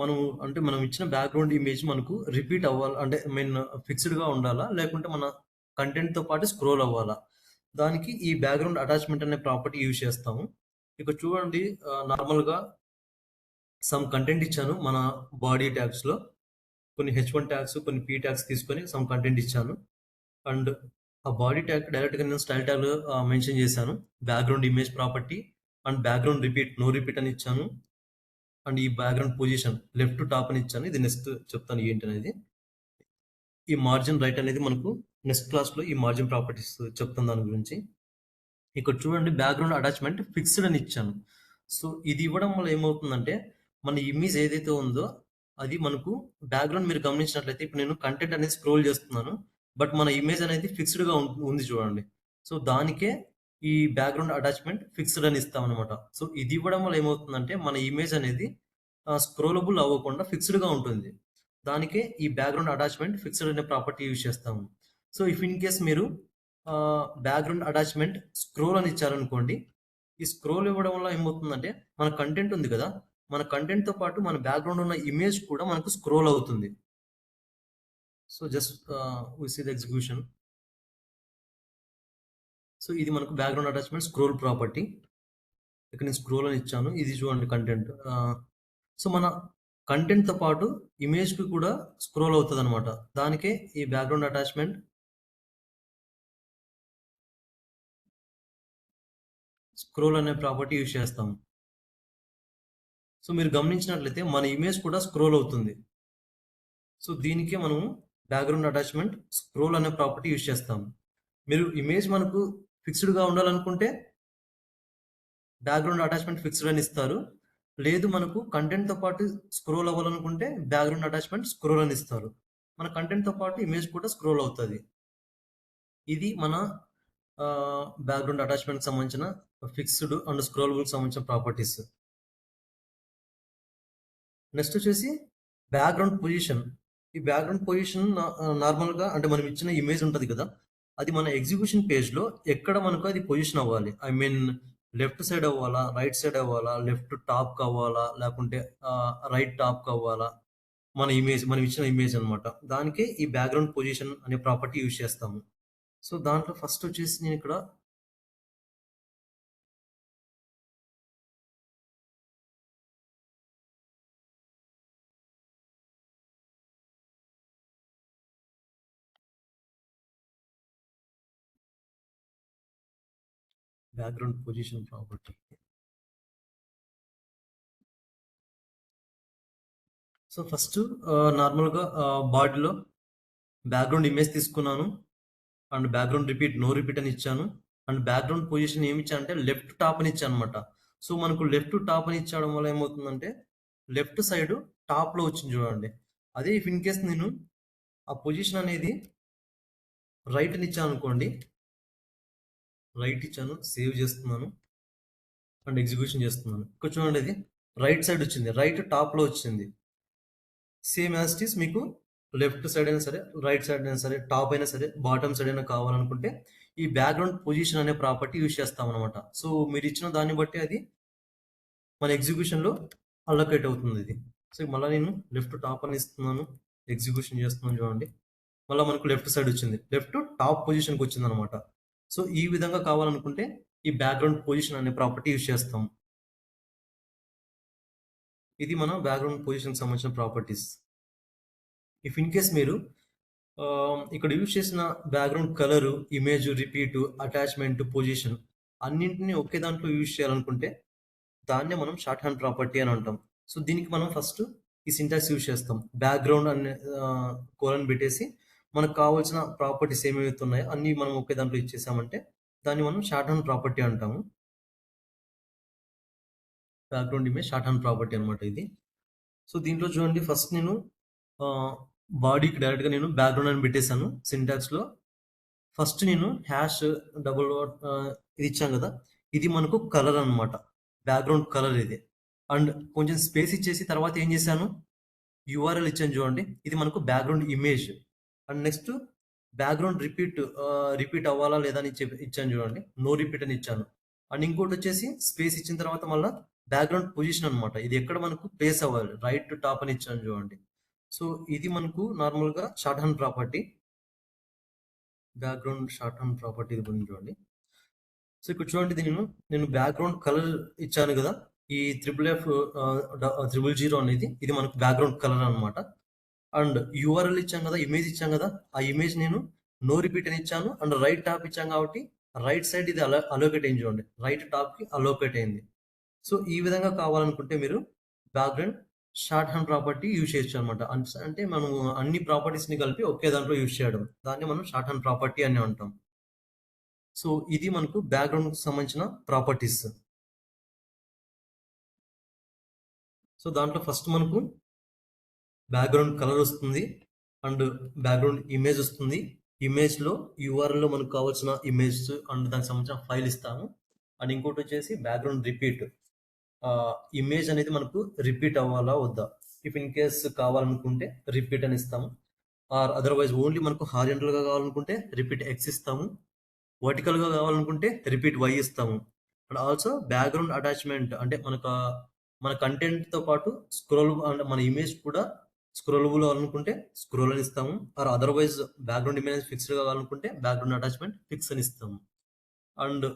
మనం అంటే మనం ఇచ్చిన బ్యాక్‌గ్రౌండ్ ఇమేజ్ మనకు రిపీట్ అవ్వాలి అంటే ఐ మీన్ ఫిక్స్‌డ్‌గా ఉండాలా? లేకుంటే మన కంటెంట్‌తో పాటు స్క్రోల్ అవ్వాలా? దానికి ఈ బ్యాక్‌గ్రౌండ్ అటాచ్‌మెంట్ అనే ప్రాపర్టీ యూజ్ చేస్తాము. ఇక్కడ చూడండి నార్మల్‌గా సమ్ కంటెంట్ ఇచ్చాను మన బాడీ ట్యాగ్స్‌లో. కొన్ని హెచ్1 ట్యాగ్స్, కొన్ని పి ట్యాగ్స్ తీసుకొని సమ్ కంటెంట్ ఇచ్చాను. అండ్ ఆ బాడీ ట్యాగ్ డైరెక్ట్‌గా నేను స్టైల్ ట్యాగ్‌లో మెన్షన్ చేశాను. Background image property and background repeat, no repeat అని ఇచ్చాను. అండ్ ఈ background position left to top అని ఇచ్చాను. ఇది నెక్స్ట్ చెప్తాను ఏంటనేది. ఈ మార్జిన్ రైట్ అనేది మనకు నెక్స్ట్ క్లాస్‌లో ఈ మార్జిన్ ప్రాపర్టీస్ చెప్తాను దాని గురించి. ఇక్కడ చూడండి బ్యాక్‌గ్రౌండ్ అటాచ్‌మెంట్ ఫిక్స్డ్ అని ఇచ్చాను. సో, ఇది ఇవ్వడం వల్ల ఏమవుతుందంటే, మన ఇమేజ్ ఏదైతే ఉందో అది మనకు బ్యాక్‌గ్రౌండ్ మీరు గమనించినట్లయితే ఇప్పుడు నేను కంటెంట్ అనేది స్క్రోల్ చేస్తున్నాను. బట్ మన ఇమేజ్ అనేది ఫిక్స్డ్‌గా ఉంది చూడండి. సో, దానికే ఈ బ్యాక్‌గ్రౌండ్ అటాచ్‌మెంట్ ఫిక్స్డ్ అని ఇస్తామనమాట. సో, ఇది ఇవ్వడం వల్ల ఏమవుతుందంటే మన ఇమేజ్ అనేది స్క్రోలబుల్ అవ్వకుండా ఫిక్స్డ్‌గా ఉంటుంది. దానికే ఈ బ్యాక్‌గ్రౌండ్ అటాచ్‌మెంట్ ఫిక్స్డ్ అనే ప్రాపర్టీ యూజ్ చేస్తాము. సో, ఇఫ్ ఇన్ కేస్ మీరు బ్యాక్‌గ్రౌండ్ అటాచ్‌మెంట్ స్క్రోల్ అని ఇచ్చారనుకోండి. ఈ స్క్రోల్ ఇవ్వడం వల్ల ఏమవుతుందంటే, మన కంటెంట్ ఉంది కదా! మన కంటెంట్‌తో పాటు మన బ్యాక్‌గ్రౌండ్ ఉన్న ఇమేజ్ కూడా మనకు స్క్రోల్ అవుతుంది. So, just we see the execution. So, ఇది మనకు బ్యాక్‌గ్రౌండ్ అటాచ్‌మెంట్ స్క్రోల్ ప్రాపర్టీ. ఇక్కడ నేను స్క్రోల్ అని ఇచ్చాను. ఇది చూడండి కంటెంట్. సో, మన కంటెంట్‌తో పాటు ఇమేజ్‌కి కూడా స్క్రోల్ అవుతదనమాట. దానికే ఈ బ్యాక్‌గ్రౌండ్ అటాచ్‌మెంట్ స్క్రోల్ అనే ప్రాపర్టీ యూజ్ చేస్తాం. సో, మీరు గమనించినట్లయితే మన ఇమేజ్ కూడా స్క్రోల్ అవుతుంది. సో, దీనికే మనము బ్యాక్‌గ్రౌండ్ అటాచ్‌మెంట్ స్క్రోల్ అనే ప్రాపర్టీ యూజ్ చేస్తాము. మీరు ఇమేజ్ మనకు ఫిక్స్‌డ్‌గా ఉండాలనుకుంటే బ్యాక్‌గ్రౌండ్ అటాచ్‌మెంట్ ఫిక్స్‌డ్ అని ఇస్తారు. లేదు మనకు కంటెంట్‌తో పాటు స్క్రోల్ అవ్వాలనుకుంటే బ్యాక్‌గ్రౌండ్ అటాచ్‌మెంట్ స్క్రోల్ అని ఇస్తారు. మన కంటెంట్‌తో పాటు ఇమేజ్ కూడా స్క్రోల్ అవుతది. ఇది మన బ్యాక్‌గ్రౌండ్ అటాచ్‌మెంట్‌కి సంబంధించిన ఫిక్స్‌డ్ అండ్ స్క్రోలబుల్‌కి సంబంధించిన ప్రాపర్టీస్. నెక్స్ట్ వచ్చేసి బ్యాక్‌గ్రౌండ్ పొజిషన్. ఈ బ్యాక్‌గ్రౌండ్ పొజిషన్ నార్మల్‌గా అంటే మనం ఇచ్చిన ఇమేజ్ ఉంటది కదా! అది మన ఎగ్జిక్యూషన్ పేజ్‌లో ఎక్కడ మనకు అది పొజిషన్ అవ్వాలి. ఐ మీన్ లెఫ్ట్ సైడ్ అవ్వాలా? రైట్ సైడ్ అవ్వాలా? లెఫ్ట్ టాప్‌కి అవ్వాలా? లేకుంటే రైట్ టాప్‌కి అవ్వాలా? మన ఇమేజ్ మనం ఇచ్చిన ఇమేజ్ అన్నమాట. దానికే ఈ బ్యాక్‌గ్రౌండ్ పొజిషన్ అనే ప్రాపర్టీ యూజ్ చేస్తాము. సో, దాంట్లో ఫస్ట్ వచ్చేసి నేనిక్కడ background position property. So, first నార్మల్‌గా బాడీలో బ్యాక్‌గ్రౌండ్ ఇమేజ్ తీసుకున్నాను. And background repeat, no repeat అని ఇచ్చాను. అండ్ బ్యాక్‌గ్రౌండ్ పొజిషన్ ఏమి ఇచ్చానంటే లెఫ్ట్ టాప్ అని ఇచ్చానన్నమాట. సో, మనకు లెఫ్ట్ టాప్ అని ఇచ్చడం వల్ల ఏమవుతుందంటే లెఫ్ట్ సైడ్ టాప్‌లో వచ్చింది చూడండి. అదే ఇఫ్ ఇన్ కేస్ నేను ఆ పొజిషన్ అనేది రైట్‌ని ఇచ్చాననుకోండి. రైట్ ఇచ్చాను. సేవ్ చేస్తున్నాను. అండ్ ఎగ్జిక్యూషన్ చేస్తున్నాను. ఇక్కడ చూడండి ఇది రైట్ సైడ్ వచ్చింది. రైట్ టాప్‌లో వచ్చింది. సేమ్ యాజ్ ఇట్ ఈస్ మీకు లెఫ్ట్ సైడ్ అయినా సరే, రైట్ సైడ్ అయినా సరే, టాప్ అయినా సరే, బాటమ్ సైడ్ అయినా కావాలనుకుంటే ఈ బ్యాక్‌గ్రౌండ్ పొజిషన్ అనే ప్రాపర్టీ యూజ్ చేస్తామనమాట. సో, మీరిచ్చిన దాన్ని బట్టి అది మన ఎగ్జిక్యూషన్‌లో అల్లొకేట్ అవుతుంది ఇది. సో, మళ్ళా నేను లెఫ్ట్ టాప్ అని ఇస్తున్నాను. ఎగ్జిక్యూషన్ చేస్తున్నాను చూడండి. మళ్ళా మనకు లెఫ్ట్ సైడ్ వచ్చింది. లెఫ్ట్ టాప్ పొజిషన్‌కి వచ్చిందనమాట. సో, ఈ విధంగా కావాలనుకుంటే ఈ బ్యాక్‌గ్రౌండ్ పొజిషన్ అనే ప్రాపర్టీ యూజ్ చేస్తాం. ఇది మన బ్యాక్‌గ్రౌండ్ పొజిషన్‌కి సంబంధించిన ప్రాపర్టీస్. ఇఫ్ ఇన్ కేస్ మీరు ఇక్కడ యూజ్ చేసిన background colour, image, repeat, attachment, position అన్నింటిని ఒకే దాంట్లో యూజ్ చేయాలనుకుంటే దాన్నే మనం షార్ట్ హ్యాండ్ ప్రాపర్టీ అని అంటాం. సో, దీనికి మనం ఫస్ట్ ఈ సింటాక్స్ యూజ్ చేస్తాం. బ్యాక్‌గ్రౌండ్ అనే కోలన్ పెట్టేసి మనకు కావాల్సిన ప్రాపర్టీస్ ఏమైతే ఉన్నాయో అన్నీ మనం ఒకే దాంట్లో ఇచ్చేసామంటే దాన్ని మనం షార్ట్ హ్యాండ్ ప్రాపర్టీ అంటాము. Background image short hand property అనమాట ఇది. సో, దీంట్లో చూడండి ఫస్ట్ నేను ఆహ్, బాడీకి డైరెక్ట్‌గా నేను బ్యాక్‌గ్రౌండ్ అని పెట్టేసాను సింటాక్స్‌లో. ఫస్ట్ నేను హ్యాష్ ఇది ఇచ్చాం కదా! ఇది మనకు కలర్ అనమాట. బ్యాక్‌గ్రౌండ్ కలర్ ఇది. అండ్ కొంచెం స్పేస్ ఇచ్చేసి తర్వాత ఏం చేశాను, యూఆర్ఎల్ ఇచ్చాను చూడండి. ఇది మనకు background image. And next background repeat అవ్వాలా లేదా అని ఇచ్చాను చూడండి. నో రిపీట్ అని ఇచ్చాను. అండ్ ఇంకోటొచ్చేసి స్పేస్ ఇచ్చిన తర్వాత మళ్ళా బ్యాక్‌గ్రౌండ్ పొజిషన్ అనమాట. ఇది ఎక్కడ మనకు ప్లేస్ అవ్వాలి. రైట్ టు టాప్ అని ఇచ్చాను చూడండి. సో, ఇది మనకు నార్మల్‌గా short hand property. Background short hand property గురించి చూడండి. సో, ఇక్కడ చూడండి ఇది నేను బ్యాక్‌గ్రౌండ్ కలర్ ఇచ్చాను గదా! ఈ ట్రిపుల్ ఎఫ్ 000 అనేది ఇది మనకు బ్యాక్‌గ్రౌండ్ కలర్ అనమాట. అండ్ యూఆర్ఎల్ ఇచ్చాం గదా! ఇమేజ్ ఇచ్చాం గదా! ఆ ఇమేజ్ నేను నో రిపీట్ అని ఇచ్చాను. అండ్ రైట్ టాప్ ఇచ్చాం కాబట్టి రైట్ సైడ్ ఇది అలోకేట్ అయింది చూడండి. రైట్ టాప్‌కి అలోకేట్ అయింది. సో, ఈ విధంగా కావాలనుకుంటే మీరు background short hand property use చేయొచ్చు అనమాట. అంటే మనము అన్ని ప్రాపర్టీస్‌ని కలిపి ఒకే దాంట్లో యూజ్ చేయడం. దాన్ని మనం షార్ట్ హ్యాండ్ ప్రాపర్టీ అని అంటాం. సో, ఇది మనకు బ్యాక్‌గ్రౌండ్‌కి సంబంధించిన ప్రాపర్టీస్. సో, దాంట్లో ఫస్ట్ మనకు బ్యాక్‌గ్రౌండ్ కలర్ వస్తుంది. అండ్ బ్యాక్‌గ్రౌండ్ ఇమేజ్ వస్తుంది. ఇమేజ్‌లో యూఆర్ఎల్‌లో మనకు కావాల్సిన ఇమేజెస్ అండ్ దానికి సంబంధించిన ఫైల్ ఇస్తాము. అండ్ ఇంకోటొచ్చేసి బ్యాక్‌గ్రౌండ్ రిపీట్. ఇమేజ్ అనేది మనకు రిపీట్ అవ్వాలా? వద్దా? ఇఫ్ ఇన్ కేస్ కావాలనుకుంటే రిపీట్ అని ఇస్తాము. ఆర్ అదర్‌వైజ్ ఓన్లీ మనకు హారిజాంటల్‌గా కావాలనుకుంటే రిపీట్ ఎక్స్ ఇస్తాము. వర్టికల్‌గా కావాలనుకుంటే రిపీట్ వై ఇస్తాము. అండ్ ఆల్సో బ్యాక్‌గ్రౌండ్ అటాచ్‌మెంట్ అంటే మన కంటెంట్‌తో పాటు అంటే మన ఇమేజ్ కూడా స్క్రోలబుల్ అవ్వాలనుకుంటే స్క్రోల్ అని ఇస్తాము. ఆర్ అదర్‌వైజ్ బ్యాక్‌గ్రౌండ్ ఇమేజ్ ఫిక్స్‌డ్‌గా కావాలనుకుంటే బ్యాక్‌గ్రౌండ్ అటాచ్‌మెంట్ ఫిక్స్ అని ఇస్తాము. అండ్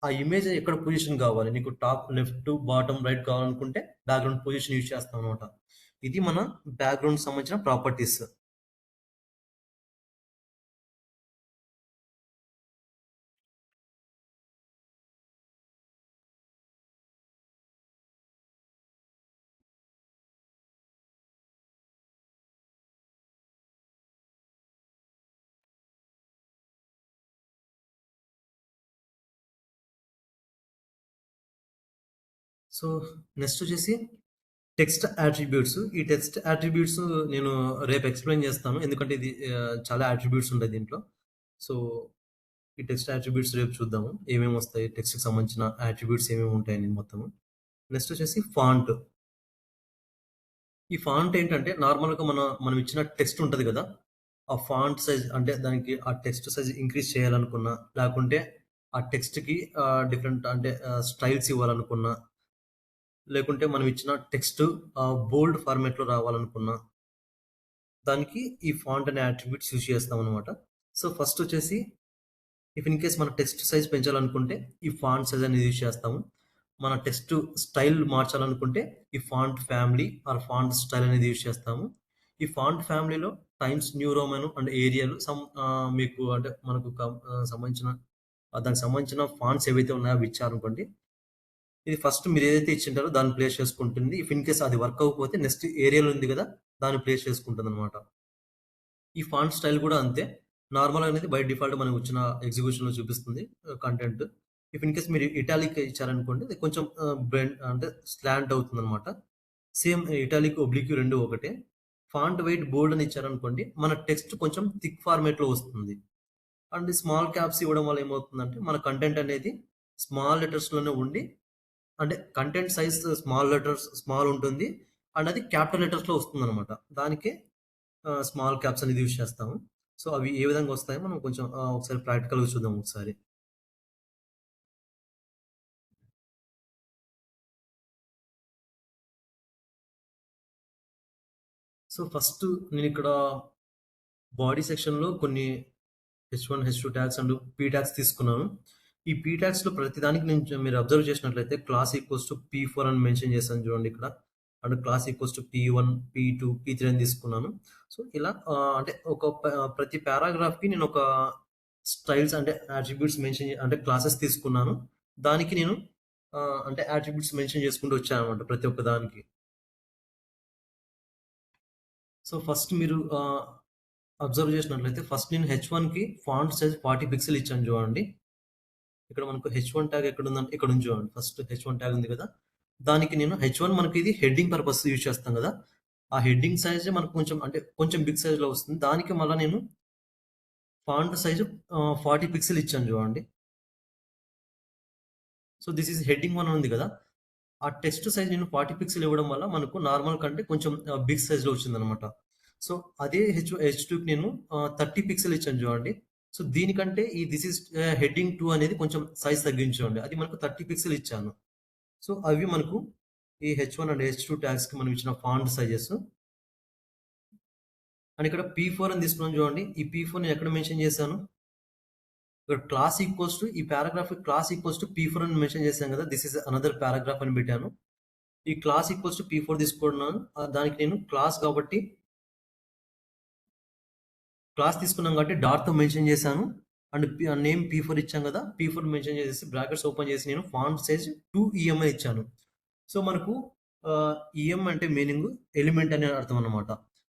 ఆ ఇమేజ్ ఎక్కడ పొజిషన్ కావాలి? నీకు టాప్, లెఫ్ట్, బాటమ్, రైట్ కావాలనుకుంటే బ్యాక్‌గ్రౌండ్ పొజిషన్ యూజ్ చేస్తామనమాట. ఇది మన బ్యాక్‌గ్రౌండ్‌కి సంబంధించిన ప్రాపర్టీస్. సో, నెక్స్ట్ వచ్చేసి టెక్స్ట్ అట్రిబ్యూట్స్. ఈ టెక్స్ట్ అట్రిబ్యూట్స్ నేను రేపు ఎక్స్‌ప్లెయిన్ చేస్తాను. ఎందుకంటే ఇది చాలా అట్రిబ్యూట్స్ ఉంటాయి దీంట్లో. సో, ఈ టెక్స్ట్ అట్రిబ్యూట్స్ రేపు చూద్దాము. ఏమేమి వస్తాయి? టెక్స్ట్‌కి సంబంధించిన అట్రిబ్యూట్స్ ఏమేమి ఉంటాయని మొత్తము. నెక్స్ట్ వచ్చేసి ఫాంట్. ఈ ఫాంట్ ఏంటంటే నార్మల్‌గా మనం ఇచ్చిన టెక్స్ట్ ఉంటది కదా! ఆ ఫాంట్ సైజ్ అంటే దానికి ఆ టెక్స్ట్ సైజ్ ఇంక్రీజ్ చేయాలనుకున్నా, లేకుంటే ఆ టెక్స్ట్‌కి డిఫరెంట్ అంటే స్టైల్స్ ఇవ్వాలనుకున్నా, లేకుంటే మనం ఇచ్చిన టెక్స్ట్ బోల్డ్ ఫార్మాట్‌లో రావాలనుకున్నా, దానికి ఈ ఫాంట్ అనే అట్రిబ్యూట్స్ యూజ్ చేస్తామనమాట. సో, ఫస్ట్ వచ్చేసి ఇఫ్ ఇన్ కేస్ మన టెక్స్ట్ సైజ్ పెంచాలనుకుంటే ఈ ఫాంట్ సైజ్ అనేది యూజ్ చేస్తాము. మన టెక్స్ట్ స్టైల్ మార్చాలనుకుంటే ఈ font family or font style అనేది యూజ్ చేస్తాము. ఈ ఫాంట్ ఫ్యామిలీలో Times New Roman and Arial మీకు అంటే మనకు సంబంధించిన దానికి సంబంధించిన ఫాంట్స్ ఏవైతే ఉన్నాయో అవి ఇచ్చారనుకోండి. ఇది ఫస్ట్ మీరు ఏదైతే ఇచ్చింటారో దాన్ని ప్లేస్ చేసుకుంటుంది. ఇఫ్ ఇన్ కేస్ అది వర్క్ అవ్వకపోతే నెక్స్ట్ ఏరియల్ ఉంది కదా! దాన్ని ప్లేస్ చేసుకుంటుందనమాట. ఈ ఫాంట్ స్టైల్ కూడా అంతే. నార్మల్ అనేది బై డిఫాల్ట్ మనకు వచ్చిన ఎగ్జిక్యూషన్‌లో చూపిస్తుంది కంటెంట్. ఇఫ్ ఇన్ కేస్ మీరు ఇటాలిక్ ఇచ్చారనుకోండి, అది కొంచెం బెండ్ అంటే స్లాంట్ అవుతుందనమాట. సేమ్ ఇటాలిక్, ఒబ్లిక్ 2 ఒకటే. ఫాంట్ వెయిట్ బోల్డ్ అని ఇచ్చారనుకోండి, మన టెక్స్ట్ కొంచెం థిక్ ఫార్మాట్‌లో వస్తుంది. అండ్ స్మాల్ క్యాప్స్ ఇవ్వడం వల్ల ఏమవుతుందంటే, మన కంటెంట్ అనేది స్మాల్ లెటర్స్‌లోనే ఉండి, అంటే content size small letters small ఉంటుంది. అండ్ అది క్యాపిటల్ లెటర్స్‌లో వస్తుందనమాట. దానికే స్మాల్ క్యాప్స్ అనేది యూజ్ చేస్తాము. సో, అవి ఏ విధంగా వస్తాయో మనం కొంచెం ఒకసారి ప్రాక్టికల్‌గా చూద్దాం ఒకసారి. సో, ఫస్ట్ నేనిక్కడ బాడీ సెక్షన్‌లో కొన్ని H1, హెచ్2 tags and P tags తీసుకున్నాను. ఈ పీ ట్యాగ్స్‌లో ప్రతిదానికి నేను మీరు అబ్జర్వ్ చేసినట్లయితే క్లాస్ ఈక్వల్స్ టు పీ4 అని మెన్షన్ చేశాను చూడండి ఇక్కడ. అండ్ క్లాస్ ఈక్వల్స్ టు పీ1, పీ2, పీ3 అని తీసుకున్నాను. సో, ఇలా అంటే ప్రతి పారాగ్రాఫ్‌కి నేను ఒక స్టైల్స్ అంటే అట్రిబ్యూట్స్ మెన్షన్ అంటే క్లాసెస్ తీసుకున్నాను. దానికి నేను అంటే అట్రిబ్యూట్స్ మెన్షన్ చేసుకుంటూ వచ్చానన్నమాట ప్రతి ఒక్క దానికి. సో, ఫస్ట్ మీరు అబ్జర్వ్ చేసినట్లయితే ఫస్ట్ నేను హెచ్1కి ఫాంట్ సైజ్ 40 పిక్సెల్ ఇచ్చాను చూడండి. ఇక్కడ మనకు హెచ్1 ట్యాగ్ ఎక్కడుందంటే ఇక్కడ ఉంది చూడండి. ఫస్ట్ హెచ్1 ట్యాగ్ ఉంది కదా! దానికి నేను హెచ్1 మనకి ఇది హెడ్డింగ్ పర్పస్ యూజ్ చేస్తాం కదా! ఆ హెడ్డింగ్ సైజే మనకు కొంచెం అంటే కొంచెం బిగ్ సైజ్‌లో వస్తుంది. దానికి మళ్ళా నేను ఫాంట్ సైజ్ 40 పిక్సెల్ ఇచ్చాను చూడండి. సో, దిస్ ఈజ్ హెడ్డింగ్ 1 అని ఉంది కదా! ఆ టెక్స్ట్ సైజ్ నేను 40 పిక్సెల్ ఇవ్వడం వల్ల మనకు నార్మల్ కంటే కొంచెం బిగ్ సైజ్‌లో వచ్చిందనమాట. సో, అదే హెచ్2కి నేను 30 పిక్సెల్ ఇచ్చాను చూడండి. సో, దీనికంటే ఈ దిస్ ఈజ్ హెడ్డింగ్ 2 అనేది కొంచెం సైజ్ తగ్గించండి. అది మనకు 30 పిక్సెల్ ఇచ్చాను. సో, అవి మనకు ఈ హెచ్1 అండ్ హెచ్2 ట్యాగ్స్‌కి మనం ఇచ్చిన ఫాంట్ సైజెస్. అండ్ ఇక్కడ పీ4 అని తీసుకున్నాం చూడండి. ఈ పీ4 నేను ఎక్కడ మెన్షన్ చేశాను? ఇక్కడ క్లాస్ ఈక్వల్స్ టు ఈ పారాగ్రాఫ్ క్లాస్ ఈక్వల్స్ టు పీ4 అని మెన్షన్ చేశాను కదా! దిస్ ఈజ్ అనదర్ పారాగ్రాఫ్ అని పెట్టాను. ఈ క్లాస్ ఈక్వల్స్ టు పీ4 తీసుకున్నాను. దానికి నేను క్లాస్ కాబట్టి క్లాస్ తీసుకున్నాం కాబట్టి డాట్‌తో మెన్షన్ చేశాను. అండ్ నేమ్ పీ4 ఇచ్చాం కదా! పీ4 మెన్షన్ చేసేసి బ్రాకెట్స్ ఓపెన్ చేసి నేను ఫాంట్ సైజ్ 2 అని ఇచ్చాను. సో, మనకు ఈఎం అంటే మీనింగ్ ఎలిమెంట్ అని అర్థం అన్నమాట.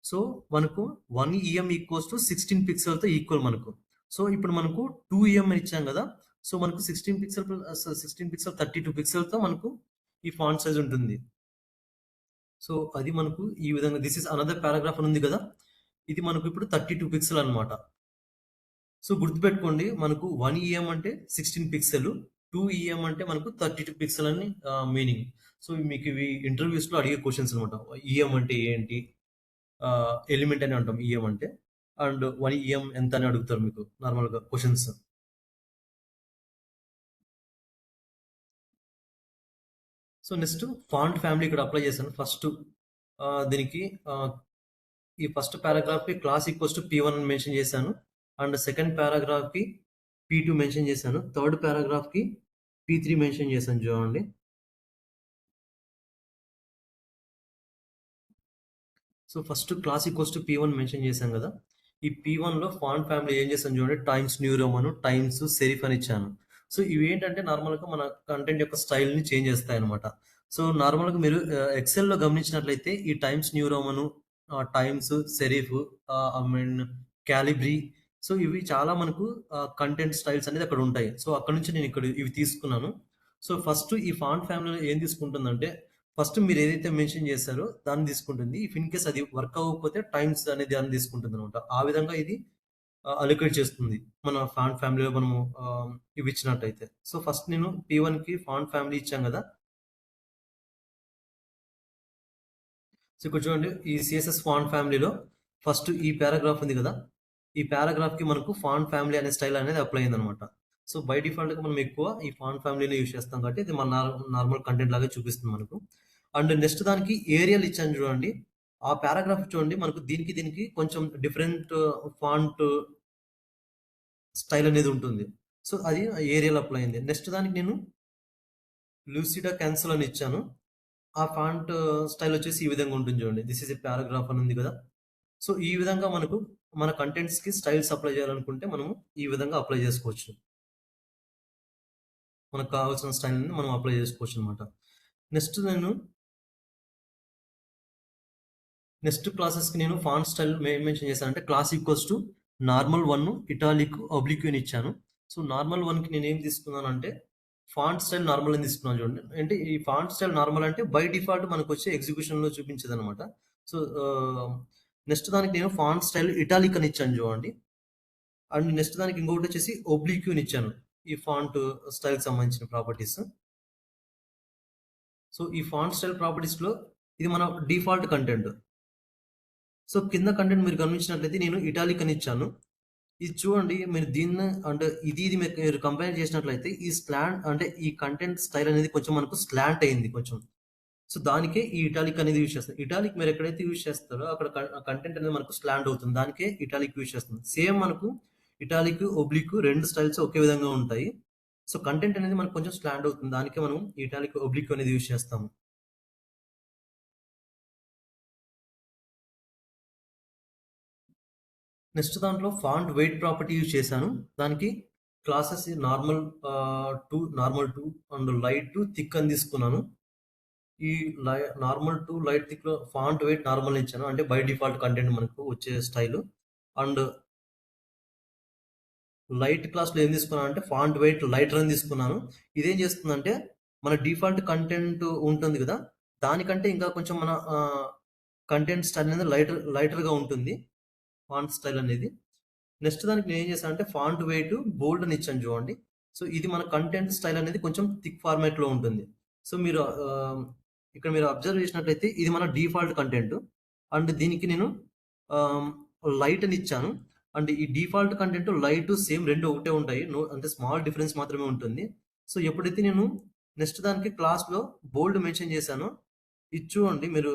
సో, మనకు 1 ఈఎం ఈక్వల్స్ టు 16 పిక్సెల్‌తో ఈక్వల్ మనకు. సో, ఇప్పుడు మనకు 2 ఈఎం అని ఇచ్చాం కదా! సో, మనకు 16 పిక్సెల్ 32 పిక్సెల్‌తో మనకు ఈ ఫాంట్ సైజ్ ఉంటుంది. సో, అది మనకు ఈ విధంగా దిస్ ఈస్ అనదర్ పారాగ్రాఫ్ అని ఉంది కదా! ఇది మనకు ఇప్పుడు 32 పిక్సెల్ అన్నమాట. సో, గుర్తుపెట్టుకోండి మనకు 1 ఈఎం అంటే 16 పిక్సెల్, 2 ఈఎం అంటే మనకు 32 పిక్సెల్ అని మీనింగ్. సో, మీకు ఇవి ఇంటర్వ్యూస్‌లో అడిగే క్వెషన్స్ అన్నమాట. ఈఎం అంటే ఏంటి? ఎలిమెంట్ అని అంటాం ఈఎం అంటే. అండ్ 1 ఈఎం ఎంత అని అడుగుతారు మీకు నార్మల్‌గా questions. So, next font family ఇక్కడ అప్లై చేశాను. ఫస్ట్ దీనికి ఈ ఫస్ట్ పారాగ్రాఫ్‌కి క్లాస్ ఈక్వల్స్ టు పీ1 అని మెన్షన్ చేశాను. అండ్ సెకండ్ పారాగ్రాఫ్‌కి పీ2 మెన్షన్ చేశాను. థర్డ్ పారాగ్రాఫ్‌కి పీ3 మెన్షన్ చేశాను చూడండి. So, first class equals to P one mention చేశాం కదా! ఈ పీ1లో ఫాంట్ ఫ్యామిలీ ఏం చేశాను చూడండి. Times New Roman, Times serif అని ఇచ్చాను. సో, ఇవేంటంటే నార్మల్‌గా మన కంటెంట్ యొక్క స్టైల్‌ని చేంజ్ చేస్తాయన్నమాట. సో, నార్మల్‌గా మీరు ఎక్సెల్‌లో గమనించినట్లయితే ఈ Times New Roman, Times serif, I mean Calibri, so, ఇవి చాలా మనకు కంటెంట్ స్టైల్స్ అనేది అక్కడ ఉంటాయి. సో, అక్కడి నుంచి నేను ఇక్కడ ఇవి తీసుకున్నాను. సో, ఫస్ట్ ఈ ఫాంట్ ఫ్యామిలీలో ఏం తీసుకుంటుందంటే ఫస్ట్ మీరేదైతే మెన్షన్ చేశారో దాన్ని తీసుకుంటుంది. ఇఫ్ ఇన్ కేస్ అది వర్క్ అవ్వకపోతే టైమ్స్ అనే దాన్ని తీసుకుంటుందనమాట. ఆ విధంగా ఇది అలొకేట్ చేస్తుంది. మన ఫాంట్ ఫ్యామిలీలో మనము ఇవి ఇచ్చినట్టయితే. సో, ఫస్ట్ నేను పీ1కి ఫాంట్ ఫ్యామిలీ ఇచ్చాం గదా! సో, ఇక్కడ చూడండి ఈ సీఎస్ఎస్ ఫాంట్ ఫ్యామిలీలో ఫస్ట్ ఈ పారాగ్రాఫ్ ఉంది గదా! ఈ పారాగ్రాఫ్‌కి మనకు ఫాంట్ ఫ్యామిలీ అనే స్టైల్ అనేది అప్లై అయిందనమాట. సో, బై డిఫాల్ట్‌గా మనం ఎక్కువ ఈ ఫాంట్ ఫ్యామిలీనే యూజ్ చేస్తాం కాబట్టి ఇది మన నార్మల్ కంటెంట్ లాగే చూపిస్తుంది మనకు. అండ్ నెక్స్ట్ దానికి ఏరియల్ ఇచ్చాను చూడండి. ఆ పారాగ్రాఫ్ చూడండి మనకు దీనికి కొంచెం డిఫరెంట్ ఫాంట్ స్టైల్ అనేది ఉంటుంది. సో, అది ఏరియల్ అప్లై అయింది. నెక్స్ట్ దానికి నేను లూసిడా కాన్సెల్ అని ఇచ్చాను. ఆ ఫాంట్ స్టైల్ వచ్చేసి ఈ విధంగా ఉంటుంది చూడండి. దిస్ ఈస్ ఎ పారాగ్రాఫ్ అని ఉంది కదా! సో, ఈ విధంగా మనకు మన కంటెంట్స్‌కి స్టైల్స్ అప్లై చేయాలనుకుంటే మనము ఈ విధంగా అప్లై చేసుకోవచ్చు. మనకు కావాల్సిన స్టైల్‌ని మనం అప్లై చేసుకోవచ్చనమాట. నెక్స్ట్ నేను నెక్స్ట్ క్లాసెస్‌కి నేను ఫాంట్ స్టైల్ ఏం మెన్షన్ చేశానంటే class equals to normal 1, italic, oblique అని ఇచ్చాను. సో, నార్మల్ 1కి నేనేం తీసుకున్నానంటే ఫాంట్ స్టైల్ నార్మల్ అని తీసుకున్నాను చూడండి. అంటే ఈ ఫాంట్ స్టైల్ నార్మల్ అంటే బై డిఫాల్ట్ మనకొచ్చే ఎగ్జిక్యూషన్‌లో చూపించేదనమాట. సో, నెక్స్ట్ దానికి నేను ఫాంట్ స్టైల్ ఇటాలిక్ అని ఇచ్చాను చూడండి. అండ్ నెక్స్ట్ దానికి ఇంకొకటి వచ్చేసి ఒబ్లిక్యూ అని ఇచ్చాను. ఈ ఫాంట్ స్టైల్‌కి సంబంధించిన ప్రాపర్టీస్. సో, ఈ ఫాంట్ స్టైల్ ప్రాపర్టీస్‌లో ఇది మన డిఫాల్ట్ కంటెంట్. సో, కింద కంటెంట్ మీరు గమనించినట్లయితే నేను ఇటాలిక్ అని ఇచ్చాను. ఇది చూడండి మీరు దీన్ని అంటే ఇది మీరు కంపేర్ చేసినట్లయితే ఈ స్లాంట్ అంటే ఈ కంటెంట్ స్టైల్ అనేది కొంచెం మనకు స్లాంట్ అయింది కొంచెం. సో, దానికే ఈ ఇటాలిక్ అనేది యూజ్ చేస్తాం. ఇటాలిక్ మీరు ఎక్కడైతే యూజ్ చేస్తారో అక్కడ కంటెంట్ అనేది మనకు స్లాంట్ అవుతుంది. దానికే ఇటాలిక్ యూజ్ చేస్తాం. సేమ్ మనకు ఇటాలిక్, ఒబ్లిక్ 2 స్టైల్స్ ఒకే విధంగా ఉంటాయి. సో, కంటెంట్ అనేది మనకు కొంచెం స్లాంట్ అవుతుంది. దానికే మనం ఇటాలిక్, ఒబ్లిక్ అనేది యూజ్ చేస్తాము. నెక్స్ట్ దాంట్లో ఫాంట్ వెయిట్ ప్రాపర్టీ యూజ్ చేశాను. దానికి classes normal to and light to thick అని తీసుకున్నాను. ఈ నార్మల్ టు లైట్ థిక్‌లో ఫాంట్ వెయిట్ నార్మల్ ఇచ్చాను. అంటే బై డిఫాల్ట్ కంటెంట్ మనకు వచ్చే స్టైలు. అండ్ లైట్ క్లాస్‌లో ఏం తీసుకున్నానంటే ఫాంట్ వెయిట్ లైటర్ అని తీసుకున్నాను. ఇదేం చేస్తుందంటే మన డిఫాల్ట్ కంటెంట్ ఉంటుంది కదా! దానికంటే ఇంకా కొంచెం మన కంటెంట్ స్టైల్ అనేది లైటర్‌గా ఉంటుంది. ఫాంట్ స్టైల్ అనేది. నెక్స్ట్ దానికి నేనేం చేశానంటే ఫాంట్ వెయిట్ బోల్డ్ అని ఇచ్చాను చూడండి. సో, ఇది మన కంటెంట్ స్టైల్ అనేది కొంచెం థిక్ ఫార్మాట్‌లో ఉంటుంది. సో, ఇక్కడ మీరు అబ్జర్వ్ చేసినట్లయితే ఇది మన డిఫాల్ట్ కంటెంట్. అండ్ దీనికి నేను ఆహ్, లైట్ అని ఇచ్చాను. అండ్ ఈ డిఫాల్ట్ కంటెంట్, లైట్ సేమ్ 2 ఒకటే ఉంటాయి. అంటే స్మాల్ డిఫరెన్స్ మాత్రమే ఉంటుంది. సో, ఎప్పుడైతే నేను నెక్స్ట్ దానికి క్లాస్‌లో బోల్డ్ మెన్షన్ చేశానో ఇది చూడండి మీరు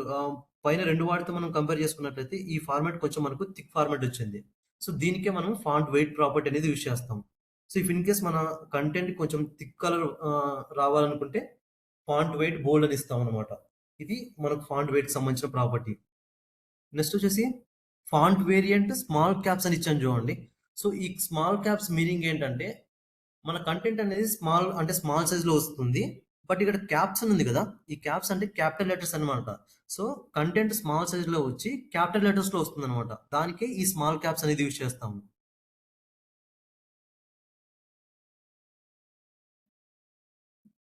పైన 2 వాటితో మనం కంపేర్ చేసుకున్నట్లయితే ఈ ఫార్మాట్ కొంచెం మనకు థిక్ ఫార్మాట్ వచ్చింది. సో, దీనికే మనం ఫాంట్ వెయిట్ ప్రాపర్టీ అనేది యూజ్ చేస్తాం. సో, ఇఫ్ ఇన్ కేస్ మన కంటెంట్ కొంచెం థిక్ కలర్ రావాలనుకుంటే ఫాంట్ వెయిట్ బోల్డ్ అని ఇస్తామనమాట. ఇది మనకు ఫాంట్ వెయిట్‌కి సంబంధించిన ప్రాపర్టీ. నెక్స్ట్ వచ్చేసి ఫాంట్ వేరియంట్ స్మాల్ క్యాప్స్ అని ఇచ్చాను చూడండి. సో, ఈ స్మాల్ క్యాప్స్ మీనింగ్ ఏంటంటే మన కంటెంట్ అనేది స్మాల్ సైజ్‌లో వస్తుంది. బట్ ఇక్కడ క్యాప్స్ అని ఉంది కదా! ఈ క్యాప్స్ అంటే క్యాపిటల్ లెటర్స్ అన్నమాట. సో, కంటెంట్ స్మాల్ సైజ్‌లో వచ్చి క్యాపిటల్ లెటర్స్‌లో వస్తుందన్నమాట. దానికే ఈ స్మాల్ క్యాప్స్ అనేది యూజ్ చేస్తాము.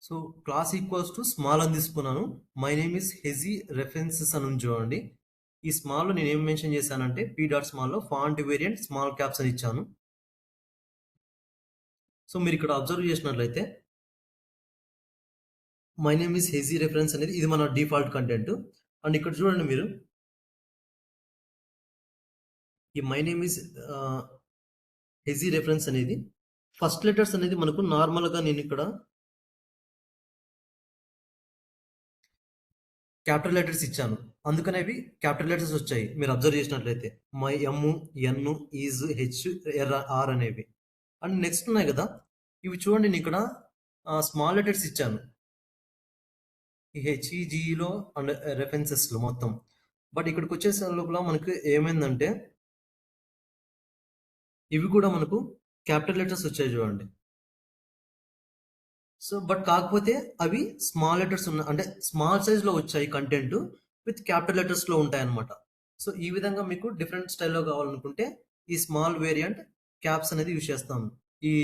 So, class equals to small అని తీసుకున్నాను. మై నేమ్ ఈస్ హెజీ రెఫరెన్సెస్ అని ఉంది చూడండి. ఈ స్మాల్‌లో నేనేం మెన్షన్ చేశానంటే పీ డాట్ స్మాల్‌లో ఫాంట్ వేరియంట్ స్మాల్ క్యాప్స్ అని ఇచ్చాను. సో, మీరిక్కడ అబ్జర్వ్ చేసినట్లయితే మై నేమ్ ఈస్ హెజీ రెఫరెన్స్ అనేది ఇది మన డిఫాల్ట్ కంటెంట్. అండ్ ఇక్కడ చూడండి మీరు ఈ మై నేమ్ ఈస్ ఆహ్, హెజీ రెఫరెన్స్ అనేది ఫస్ట్ లెటర్స్ అనేది మనకు నార్మల్‌గా నేనిక్కడ క్యాపిటల్ లెటర్స్ ఇచ్చాను. అందుకనే అవి క్యాపిటల్ లెటర్స్ వచ్చాయి. మీరు అబ్జర్వ్ చేసినట్లయితే. My, M, N, is, H, R అనేవి. అండ్ నెక్స్ట్ ఉన్నాయి కదా! ఇవి చూడండి నేనిక్కడ స్మాల్ లెటర్స్ ఇచ్చాను. ఈ హెచ్‌ఈ, జీఈలో అండ్ రెఫరెన్సెస్‌లో మొత్తం. బట్ ఇక్కడికొచ్చేసే లోపల మనకు ఏమైందంటే ఇవి కూడా మనకు క్యాపిటల్ లెటర్స్ వచ్చాయి చూడండి. సో, బట్ కాకపోతే అవి స్మాల్ లెటర్స్ అంటే స్మాల్ సైజ్‌లో వచ్చాయి కంటెంట్ విత్ క్యాపిటల్ లెటర్స్‌లో ఉంటాయన్నమాట. సో, ఈ విధంగా మీకు డిఫరెంట్ స్టైల్‌లో కావాలనుకుంటే ఈ స్మాల్ వేరియంట్ క్యాప్స్ అనేది యూజ్ చేస్తాం. ఈ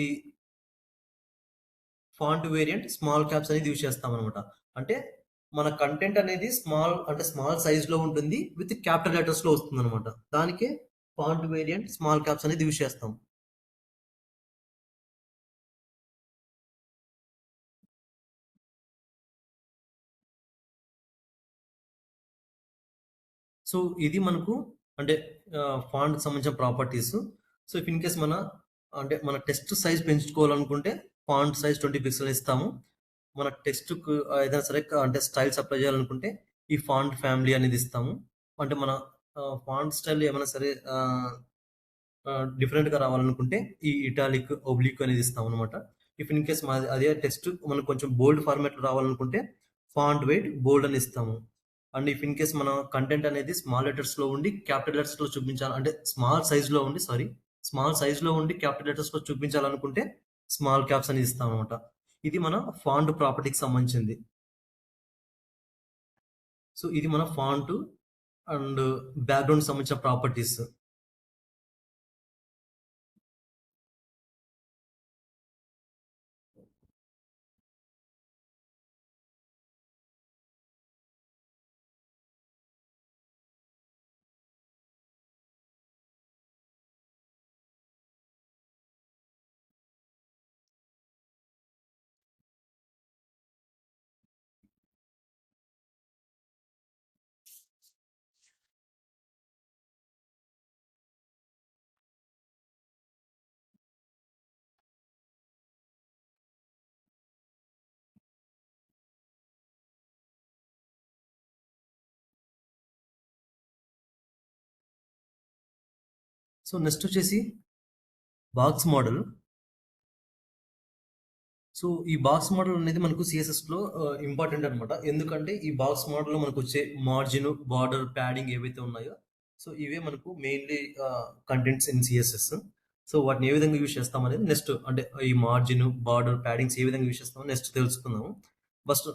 ఫాంట్ వేరియంట్ స్మాల్ క్యాప్స్ అనేది యూజ్ చేస్తామనమాట. అంటే మన కంటెంట్ అనేది స్మాల్ సైజ్‌లో ఉంటుంది. విత్ క్యాపిటల్ లెటర్స్‌లో వస్తుందనమాట. దానికే ఫాంట్ వేరియంట్ స్మాల్ క్యాప్స్ అనేది యూజ్ చేస్తాం. సో, ఇది మనకు అంటే ఫాంట్‌కి సంబంధించిన properties. So, if in case మన టెక్స్ట్ సైజ్ పెంచుకోవాలనుకుంటే ఫాంట్ సైజ్ 20 పిక్సెల్ ఇస్తాము. మన టెక్స్ట్‌కు ఏదైనా సరే అంటే స్టైల్స్ అప్లై చేయాలనుకుంటే ఈ ఫాంట్ ఫ్యామిలీ అనేది ఇస్తాము. అంటే మన ఫాంట్ స్టైల్ ఏమైనా సరే డిఫరెంట్‌గా రావాలనుకుంటే ఈ ఇటాలిక్, ఒబ్లిక్ అనేది ఇస్తామనమాట. ఇఫ్ ఇన్ కేస్ మాది అదే టెక్స్ట్ మనకు కొంచెం బోల్డ్ ఫార్మాట్‌లో రావాలనుకుంటే ఫాంట్ వెయిట్ బోల్డ్ అని ఇస్తాము. అండ్ ఇఫ్ ఇన్ కేస్ మన కంటెంట్ అనేది స్మాల్ లెటర్స్‌లో ఉండి క్యాపిటల్ లెటర్స్‌లో చూపించాలి అంటే స్మాల్ సైజ్‌లో ఉండి క్యాపిటల్ లెటర్స్‌లో చూపించాలనుకుంటే స్మాల్ క్యాప్స్ అనేది ఇస్తామనమాట. ఇది మన ఫాంట్ ప్రాపర్టీకి సంబంధించింది. సో, ఇది మన ఫాంట్ అండ్ బ్యాక్‌గ్రౌండ్‌కి సంబంధించిన ప్రాపర్టీస్. సో నెక్స్ట్ వచ్చేసి బాక్స్ మోడల్. సో ఈ బాక్స్ మోడల్ అనేది మనకు సిఎస్ఎస్లో ఇంపార్టెంట్ అనమాట. ఎందుకంటే ఈ బాక్స్ మోడల్లో మనకు వచ్చే మార్జిన్, బార్డర్, ప్యాడింగ్ ఏవైతే ఉన్నాయో సో ఇవే మనకు mainly contents in CSS. So వాటిని ఏ విధంగా యూజ్ చేస్తాం అనేది నెక్స్ట్, అంటే ఈ మార్జిన్, బార్డర్, ప్యాడింగ్స్ ఏ విధంగా యూజ్ చేస్తామో నెక్స్ట్ తెలుసుకుందాము. ఫస్ట్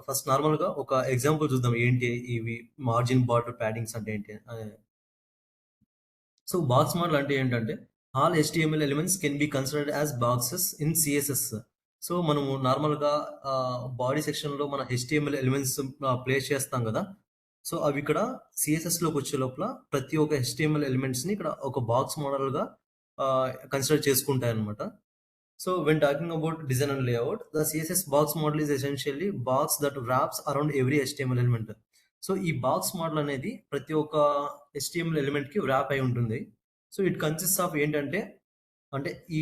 ఫస్ట్ నార్మల్గా ఒక ఎగ్జాంపుల్ చూద్దాం, ఏంటి ఇవి మార్జిన్, బార్డర్, ప్యాడింగ్స్ అంటే ఏంటి. సో బాక్స్ మోడల్ అంటే ఏంటంటే all HTML elements can be considered as boxes in CSS. So మనము నార్మల్గా బాడీ సెక్షన్లో మన HTML ఎలిమెంట్స్ ప్లేస్ చేస్తాం కదా. సో అవి ఇక్కడ సిఎస్ఎస్లోకి వచ్చే లోపల ప్రతి ఒక్క HTML ఎలిమెంట్స్ని ఇక్కడ ఒక బాక్స్ మోడల్గా కన్సిడర్ చేసుకుంటాయి అనమాట. So when talking about design and layout, the CSS box model is essentially box that wraps around every HTML element. So ఈ బాక్స్ మోడల్ అనేది ప్రతి ఒక్క HTML ఎలిమెంట్ కి వ్రాప్ అయి ఉంటుంది. సో ఇట్ కన్సిస్ట్ ఆఫ్ ఏంటంటే, అంటే ఈ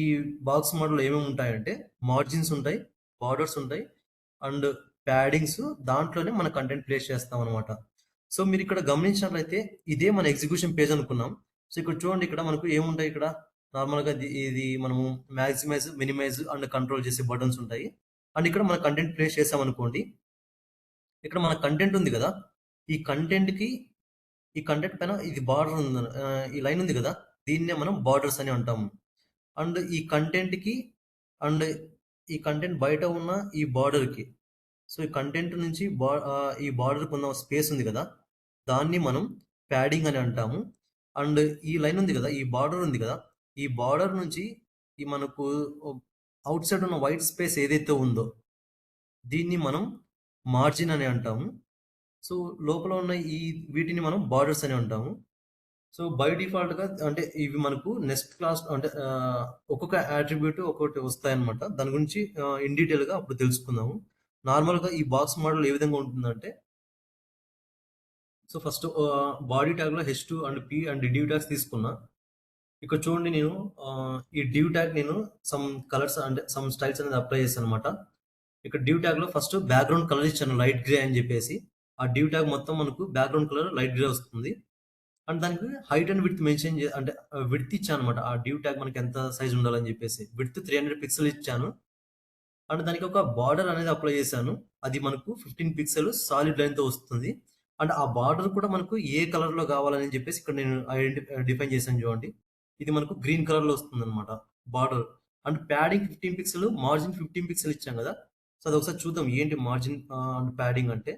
బాక్స్ మోడల్ ఏమేమి ఉంటాయంటే మార్జిన్స్ ఉంటాయి, బార్డర్స్ ఉంటాయి అండ్ ప్యాడింగ్స్, దాంట్లోనే మన కంటెంట్ ప్లేస్ చేస్తాం అనమాట. సో మీరు ఇక్కడ గమనించినట్లయితే ఇదే మన ఎగ్జిక్యూషన్ పేజ్ అనుకున్నాం. సో ఇక్కడ చూడండి, ఇక్కడ మనకు ఏముంటాయి, ఇక్కడ నార్మల్గా ఇది మనము మ్యాక్సిమైజ్, మినిమైజ్ అండ్ కంట్రోల్ చేసే బటన్స్ ఉంటాయి. అండ్ ఇక్కడ మన కంటెంట్ ప్లేస్ చేసాం అనుకోండి, ఇక్కడ మన కంటెంట్ ఉంది కదా, ఈ కంటెంట్కి ఈ కంటెంట్ పైన ఇది బార్డర్ ఉంది, ఈ లైన్ ఉంది కదా, దీన్నే మనం బార్డర్స్ అని అంటాము. అండ్ ఈ కంటెంట్కి అండ్ ఈ కంటెంట్ బయట ఉన్న ఈ బార్డర్కి, సో ఈ కంటెంట్ నుంచి ఈ బార్డర్కి ఉన్న స్పేస్ ఉంది కదా, దాన్ని మనం ప్యాడింగ్ అని అంటాము. అండ్ ఈ లైన్ ఉంది కదా, ఈ బార్డర్ ఉంది కదా, ఈ బార్డర్ నుంచి ఈ మనకు అవుట్ సైడ్ ఉన్న వైట్ స్పేస్ ఏదైతే ఉందో దీన్ని మనం మార్జిన్ అని అంటాము. సో లోపల ఉన్న వీటిని మనం బార్డర్స్ అని అంటాము. సో బై డిఫాల్ట్గా అంటే ఇవి మనకు నెక్స్ట్ క్లాస్ అంటే ఒక్కొక్క యాట్రిబ్యూట్ ఒక్కొక్కటి వస్తాయన్నమాట. దాని గురించి ఇన్ డీటెయిల్గా అప్పుడు తెలుసుకుందాము. నార్మల్గా ఈ బాక్స్ మోడల్ ఏ విధంగా ఉంటుందంటే, సో ఫస్ట్ బాడీ ట్యాగ్లో H2 and P and div tags తీసుకున్నా. ఇక్కడ చూడండి, నేను ఈ డివ్ ట్యాగ్ నేను సమ్ కలర్స్ అంటే సమ్ స్టైల్స్ అనేది అప్లై చేశాను అనమాట. ఇక్కడ డివ్ ట్యాగ్లో ఫస్ట్ బ్యాక్గ్రౌండ్ కలర్ ఇచ్చాను లైట్ గ్రే అని చెప్పేసి. ఆ డివ్ ట్యాగ్ మొత్తం మనకు బ్యాక్గ్రౌండ్ కలర్ లైట్ గ్రే వస్తుంది. అండ్ దానికి హైట్ అండ్ విడ్త్ మెన్షన్ అంటే విడ్త్ ఇచ్చాను అనమాట. ఆ డివ్ ట్యాగ్ మనకి ఎంత సైజ్ ఉండాలని చెప్పేసి విడ్త్ 300 పిక్సెల్ ఇచ్చాను. అండ్ దానికి ఒక బార్డర్ అనేది అప్లై చేశాను. అది మనకు 15 పిక్సెల్ సాలిడ్ లైన్తో వస్తుంది. అండ్ ఆ బార్డర్ కూడా మనకు ఏ కలర్లో కావాలని చెప్పేసి ఇక్కడ నేను డిఫైన్ చేశాను. చూడండి, ఇది మనకు గ్రీన్ కలర్లో వస్తుంది అనమాట border. And padding 15 pixel, margin 15 pixel ఇచ్చాం కదా. సో అది ఒకసారి చూద్దాం ఏంటి మార్జిన్ అండ్ ప్యాడింగ్ అంటే.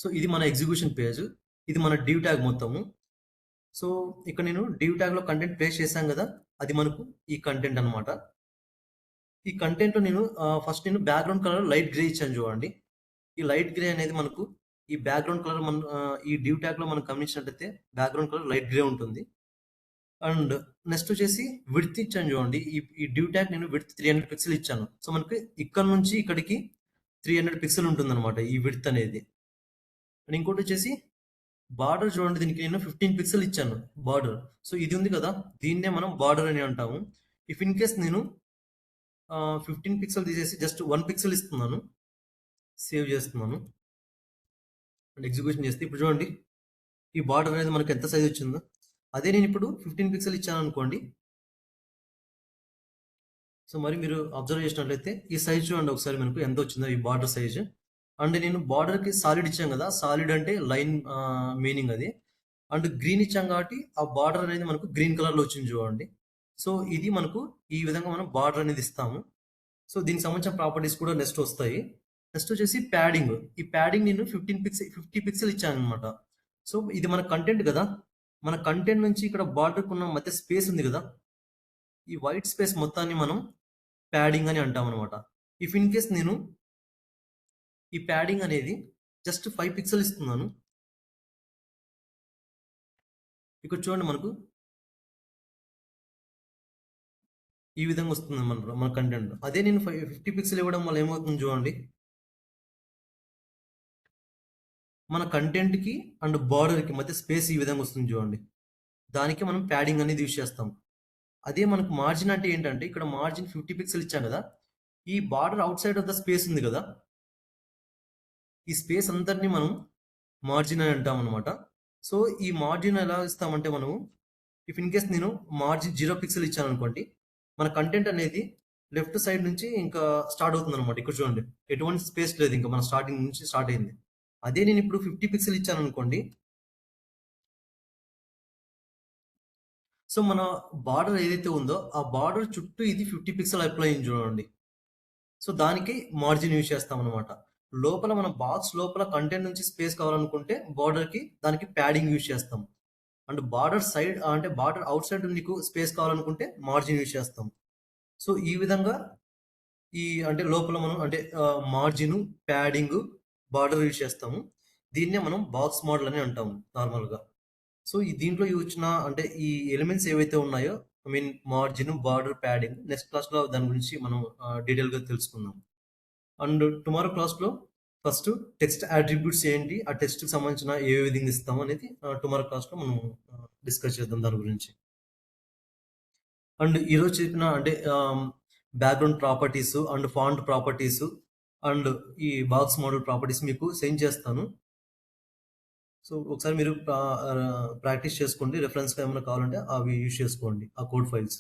సో ఇది మన ఎగ్జిక్యూషన్ పేజ్, ఇది మన డివ్ ట్యాగ్ మొత్తము. సో ఇక్కడ నేను డివ్ ట్యాగ్లో కంటెంట్ ప్లేస్ చేశాను కదా, అది మనకు ఈ కంటెంట్ అనమాట. ఈ కంటెంట్ నేను ఫస్ట్ నేను బ్యాక్గ్రౌండ్ కలర్ లైట్ గ్రే ఇచ్చాను. చూడండి, ఈ లైట్ గ్రే అనేది మనకు ఈ బ్యాక్గ్రౌండ్ కలర్ మన ఈ డివ్ ట్యాగ్లో మనం గమనించినట్లయితే బ్యాక్గ్రౌండ్ కలర్ లైట్ గ్రే ఉంటుంది. అండ్ నెక్స్ట్ వచ్చేసి విడ్త్ ఇచ్చాను. చూడండి, ఈ డివ్ ట్యాగ్ నేను విడ్త్ 300 పిక్సెల్ ఇచ్చాను. సో మనకి ఇక్కడ నుంచి ఇక్కడికి 300 పిక్సెల్ ఉంటుంది అనమాట ఈ విడ్త్ అనేది. అండ్ ఇంకోటి వచ్చేసి బార్డర్, చూడండి, దీనికి నేను 15 పిక్సెల్ ఇచ్చాను బార్డర్. సో ఇది ఉంది కదా, దీన్నే మనం బార్డర్ అని అంటాము. ఇఫ్ ఇన్ కేస్ నేను 15 పిక్సెల్ తీసేసి జస్ట్ 1 పిక్సెల్ ఇస్తున్నాను, సేవ్ చేస్తున్నాను అండ్ ఎగ్జిక్యూషన్ చేస్తే ఇప్పుడు చూడండి ఈ బార్డర్ అనేది మనకి ఎంత సైజ్ వచ్చిందో. అదే నేను ఇప్పుడు 15 పిక్సెల్ ఇచ్చాను అనుకోండి. సో మరి మీరు అబ్జర్వ్ చేసినట్లయితే ఈ సైజ్ చూడండి ఒకసారి మనకు ఎంత వచ్చిందో ఈ బార్డర్ సైజ్. అండ్ నేను బార్డర్కి సాలిడ్ ఇచ్చాం కదా, సాలిడ్ అంటే లైన్ మీనింగ్ అది. అండ్ గ్రీన్ ఇచ్చాం కాబట్టి ఆ బార్డర్ అనేది మనకు గ్రీన్ కలర్లో వచ్చింది. చూడండి, సో ఇది మనకు ఈ విధంగా మనం బార్డర్ అనేది ఇస్తాము. సో దీనికి సంబంధించిన ప్రాపర్టీస్ కూడా నెక్స్ట్ వస్తాయి. నెక్స్ట్ వచ్చేసి ప్యాడింగ్. ఈ ప్యాడింగ్ నేను 50 పిక్సెల్ ఇచ్చాను అనమాట. సో ఇది మన కంటెంట్ కదా, మన కంటెంట్ నుంచి ఇక్కడ బార్డర్కి ఉన్న మధ్య స్పేస్ ఉంది కదా, ఈ వైట్ స్పేస్ మొత్తాన్ని మనం ప్యాడింగ్ అని అంటాం అనమాట. ఇఫ్ ఇన్ కేస్ నేను ఈ ప్యాడింగ్ అనేది జస్ట్ 5 పిక్సెల్ ఇస్తున్నాను, ఇక్కడ చూడండి మనకు ఈ విధంగా వస్తుంది మన కంటెంట్. అదే నేను 50 పిక్సెల్ ఇవ్వడం వల్ల ఏమవుతుంది చూడండి, మన కంటెంట్కి అండ్ బార్డర్కి మధ్య స్పేస్ ఈ విధంగా వస్తుంది. చూడండి, దానికి మనం ప్యాడింగ్ అనేది యూజ్ చేస్తాం. అదే మనకు మార్జిన్ అంటే ఏంటంటే, ఇక్కడ మార్జిన్ 50 పిక్సెల్ ఇచ్చాం కదా, ఈ border out side of the space ఉంది కదా, ఈ స్పేస్ అంతటిని మనం మార్జిన్ అని అంటాం అనమాట. సో ఈ మార్జిన్ ఎలా ఇస్తామంటే మనము ఇఫ్ ఇన్ కేస్ నేను మార్జిన్ 0 పిక్సెల్ ఇచ్చాను అనుకోండి, మన కంటెంట్ అనేది లెఫ్ట్ సైడ్ నుంచి ఇంకా స్టార్ట్ అవుతుంది అనమాట. ఇక్కడ చూడండి, ఎటువంటి స్పేస్ లేదు, ఇంకా మన స్టార్టింగ్ నుంచి స్టార్ట్ అయింది. అదే నేను ఇప్పుడు 50 పిక్సెల్ ఇచ్చాను అనుకోండి, సో మన బార్డర్ ఏదైతే ఉందో ఆ బార్డర్ చుట్టూ ఇది 50 పిక్సెల్ అప్లై అయింది చూడండి. సో దానికి మార్జిన్ యూజ్ చేస్తాం అనమాట. లోపల మన బాక్స్ లోపల కంటెంట్ నుంచి స్పేస్ కావాలనుకుంటే బార్డర్ కి దానికి ప్యాడింగ్ యూజ్ చేస్తాం. అండ్ బార్డర్ సైడ్ అంటే బార్డర్ అవుట్ సైడ్ నీకు స్పేస్ కావాలనుకుంటే మార్జిన్ యూజ్ చేస్తాం. సో ఈ విధంగా ఈ అంటే లోపల మనం అంటే మార్జిన్, ప్యాడింగ్, బార్డర్ యూజ్ చేస్తాము. దీన్నే మనం బాక్స్ మోడల్ అని అంటాము నార్మల్‌గా. సో ఈ దీంట్లో వచ్చిన అంటే ఈ ఎలిమెంట్స్ ఏవైతే ఉన్నాయో, I mean margin, border, padding, next క్లాస్‌లో దాని గురించి మనం డీటెయిల్‌గా తెలుసుకుందాం. అండ్ టుమారో క్లాస్‌లో ఫస్ట్ టెక్స్ట్ అట్రిబ్యూట్స్ ఏంటి? ఆ టెక్స్ట్‌కి సంబంధించిన ఏ విధంగా ఇస్తాం అనేది టుమారో క్లాస్‌లో మనం డిస్కస్ చేద్దాం దాని గురించి. అండ్ ఈరోజు చెప్పిన అంటే background properties and font properties and ఈ బాక్స్ మోడల్ ప్రాపర్టీస్ మీకు సెండ్ చేస్తాను. సో ఒకసారి మీరు ప్రాక్టీస్ చేసుకోండి. రిఫరెన్స్‌గా ఏమైనా కావాలంటే అవి యూజ్ చేసుకోండి. ఆ కోడ్ ఫైల్స్.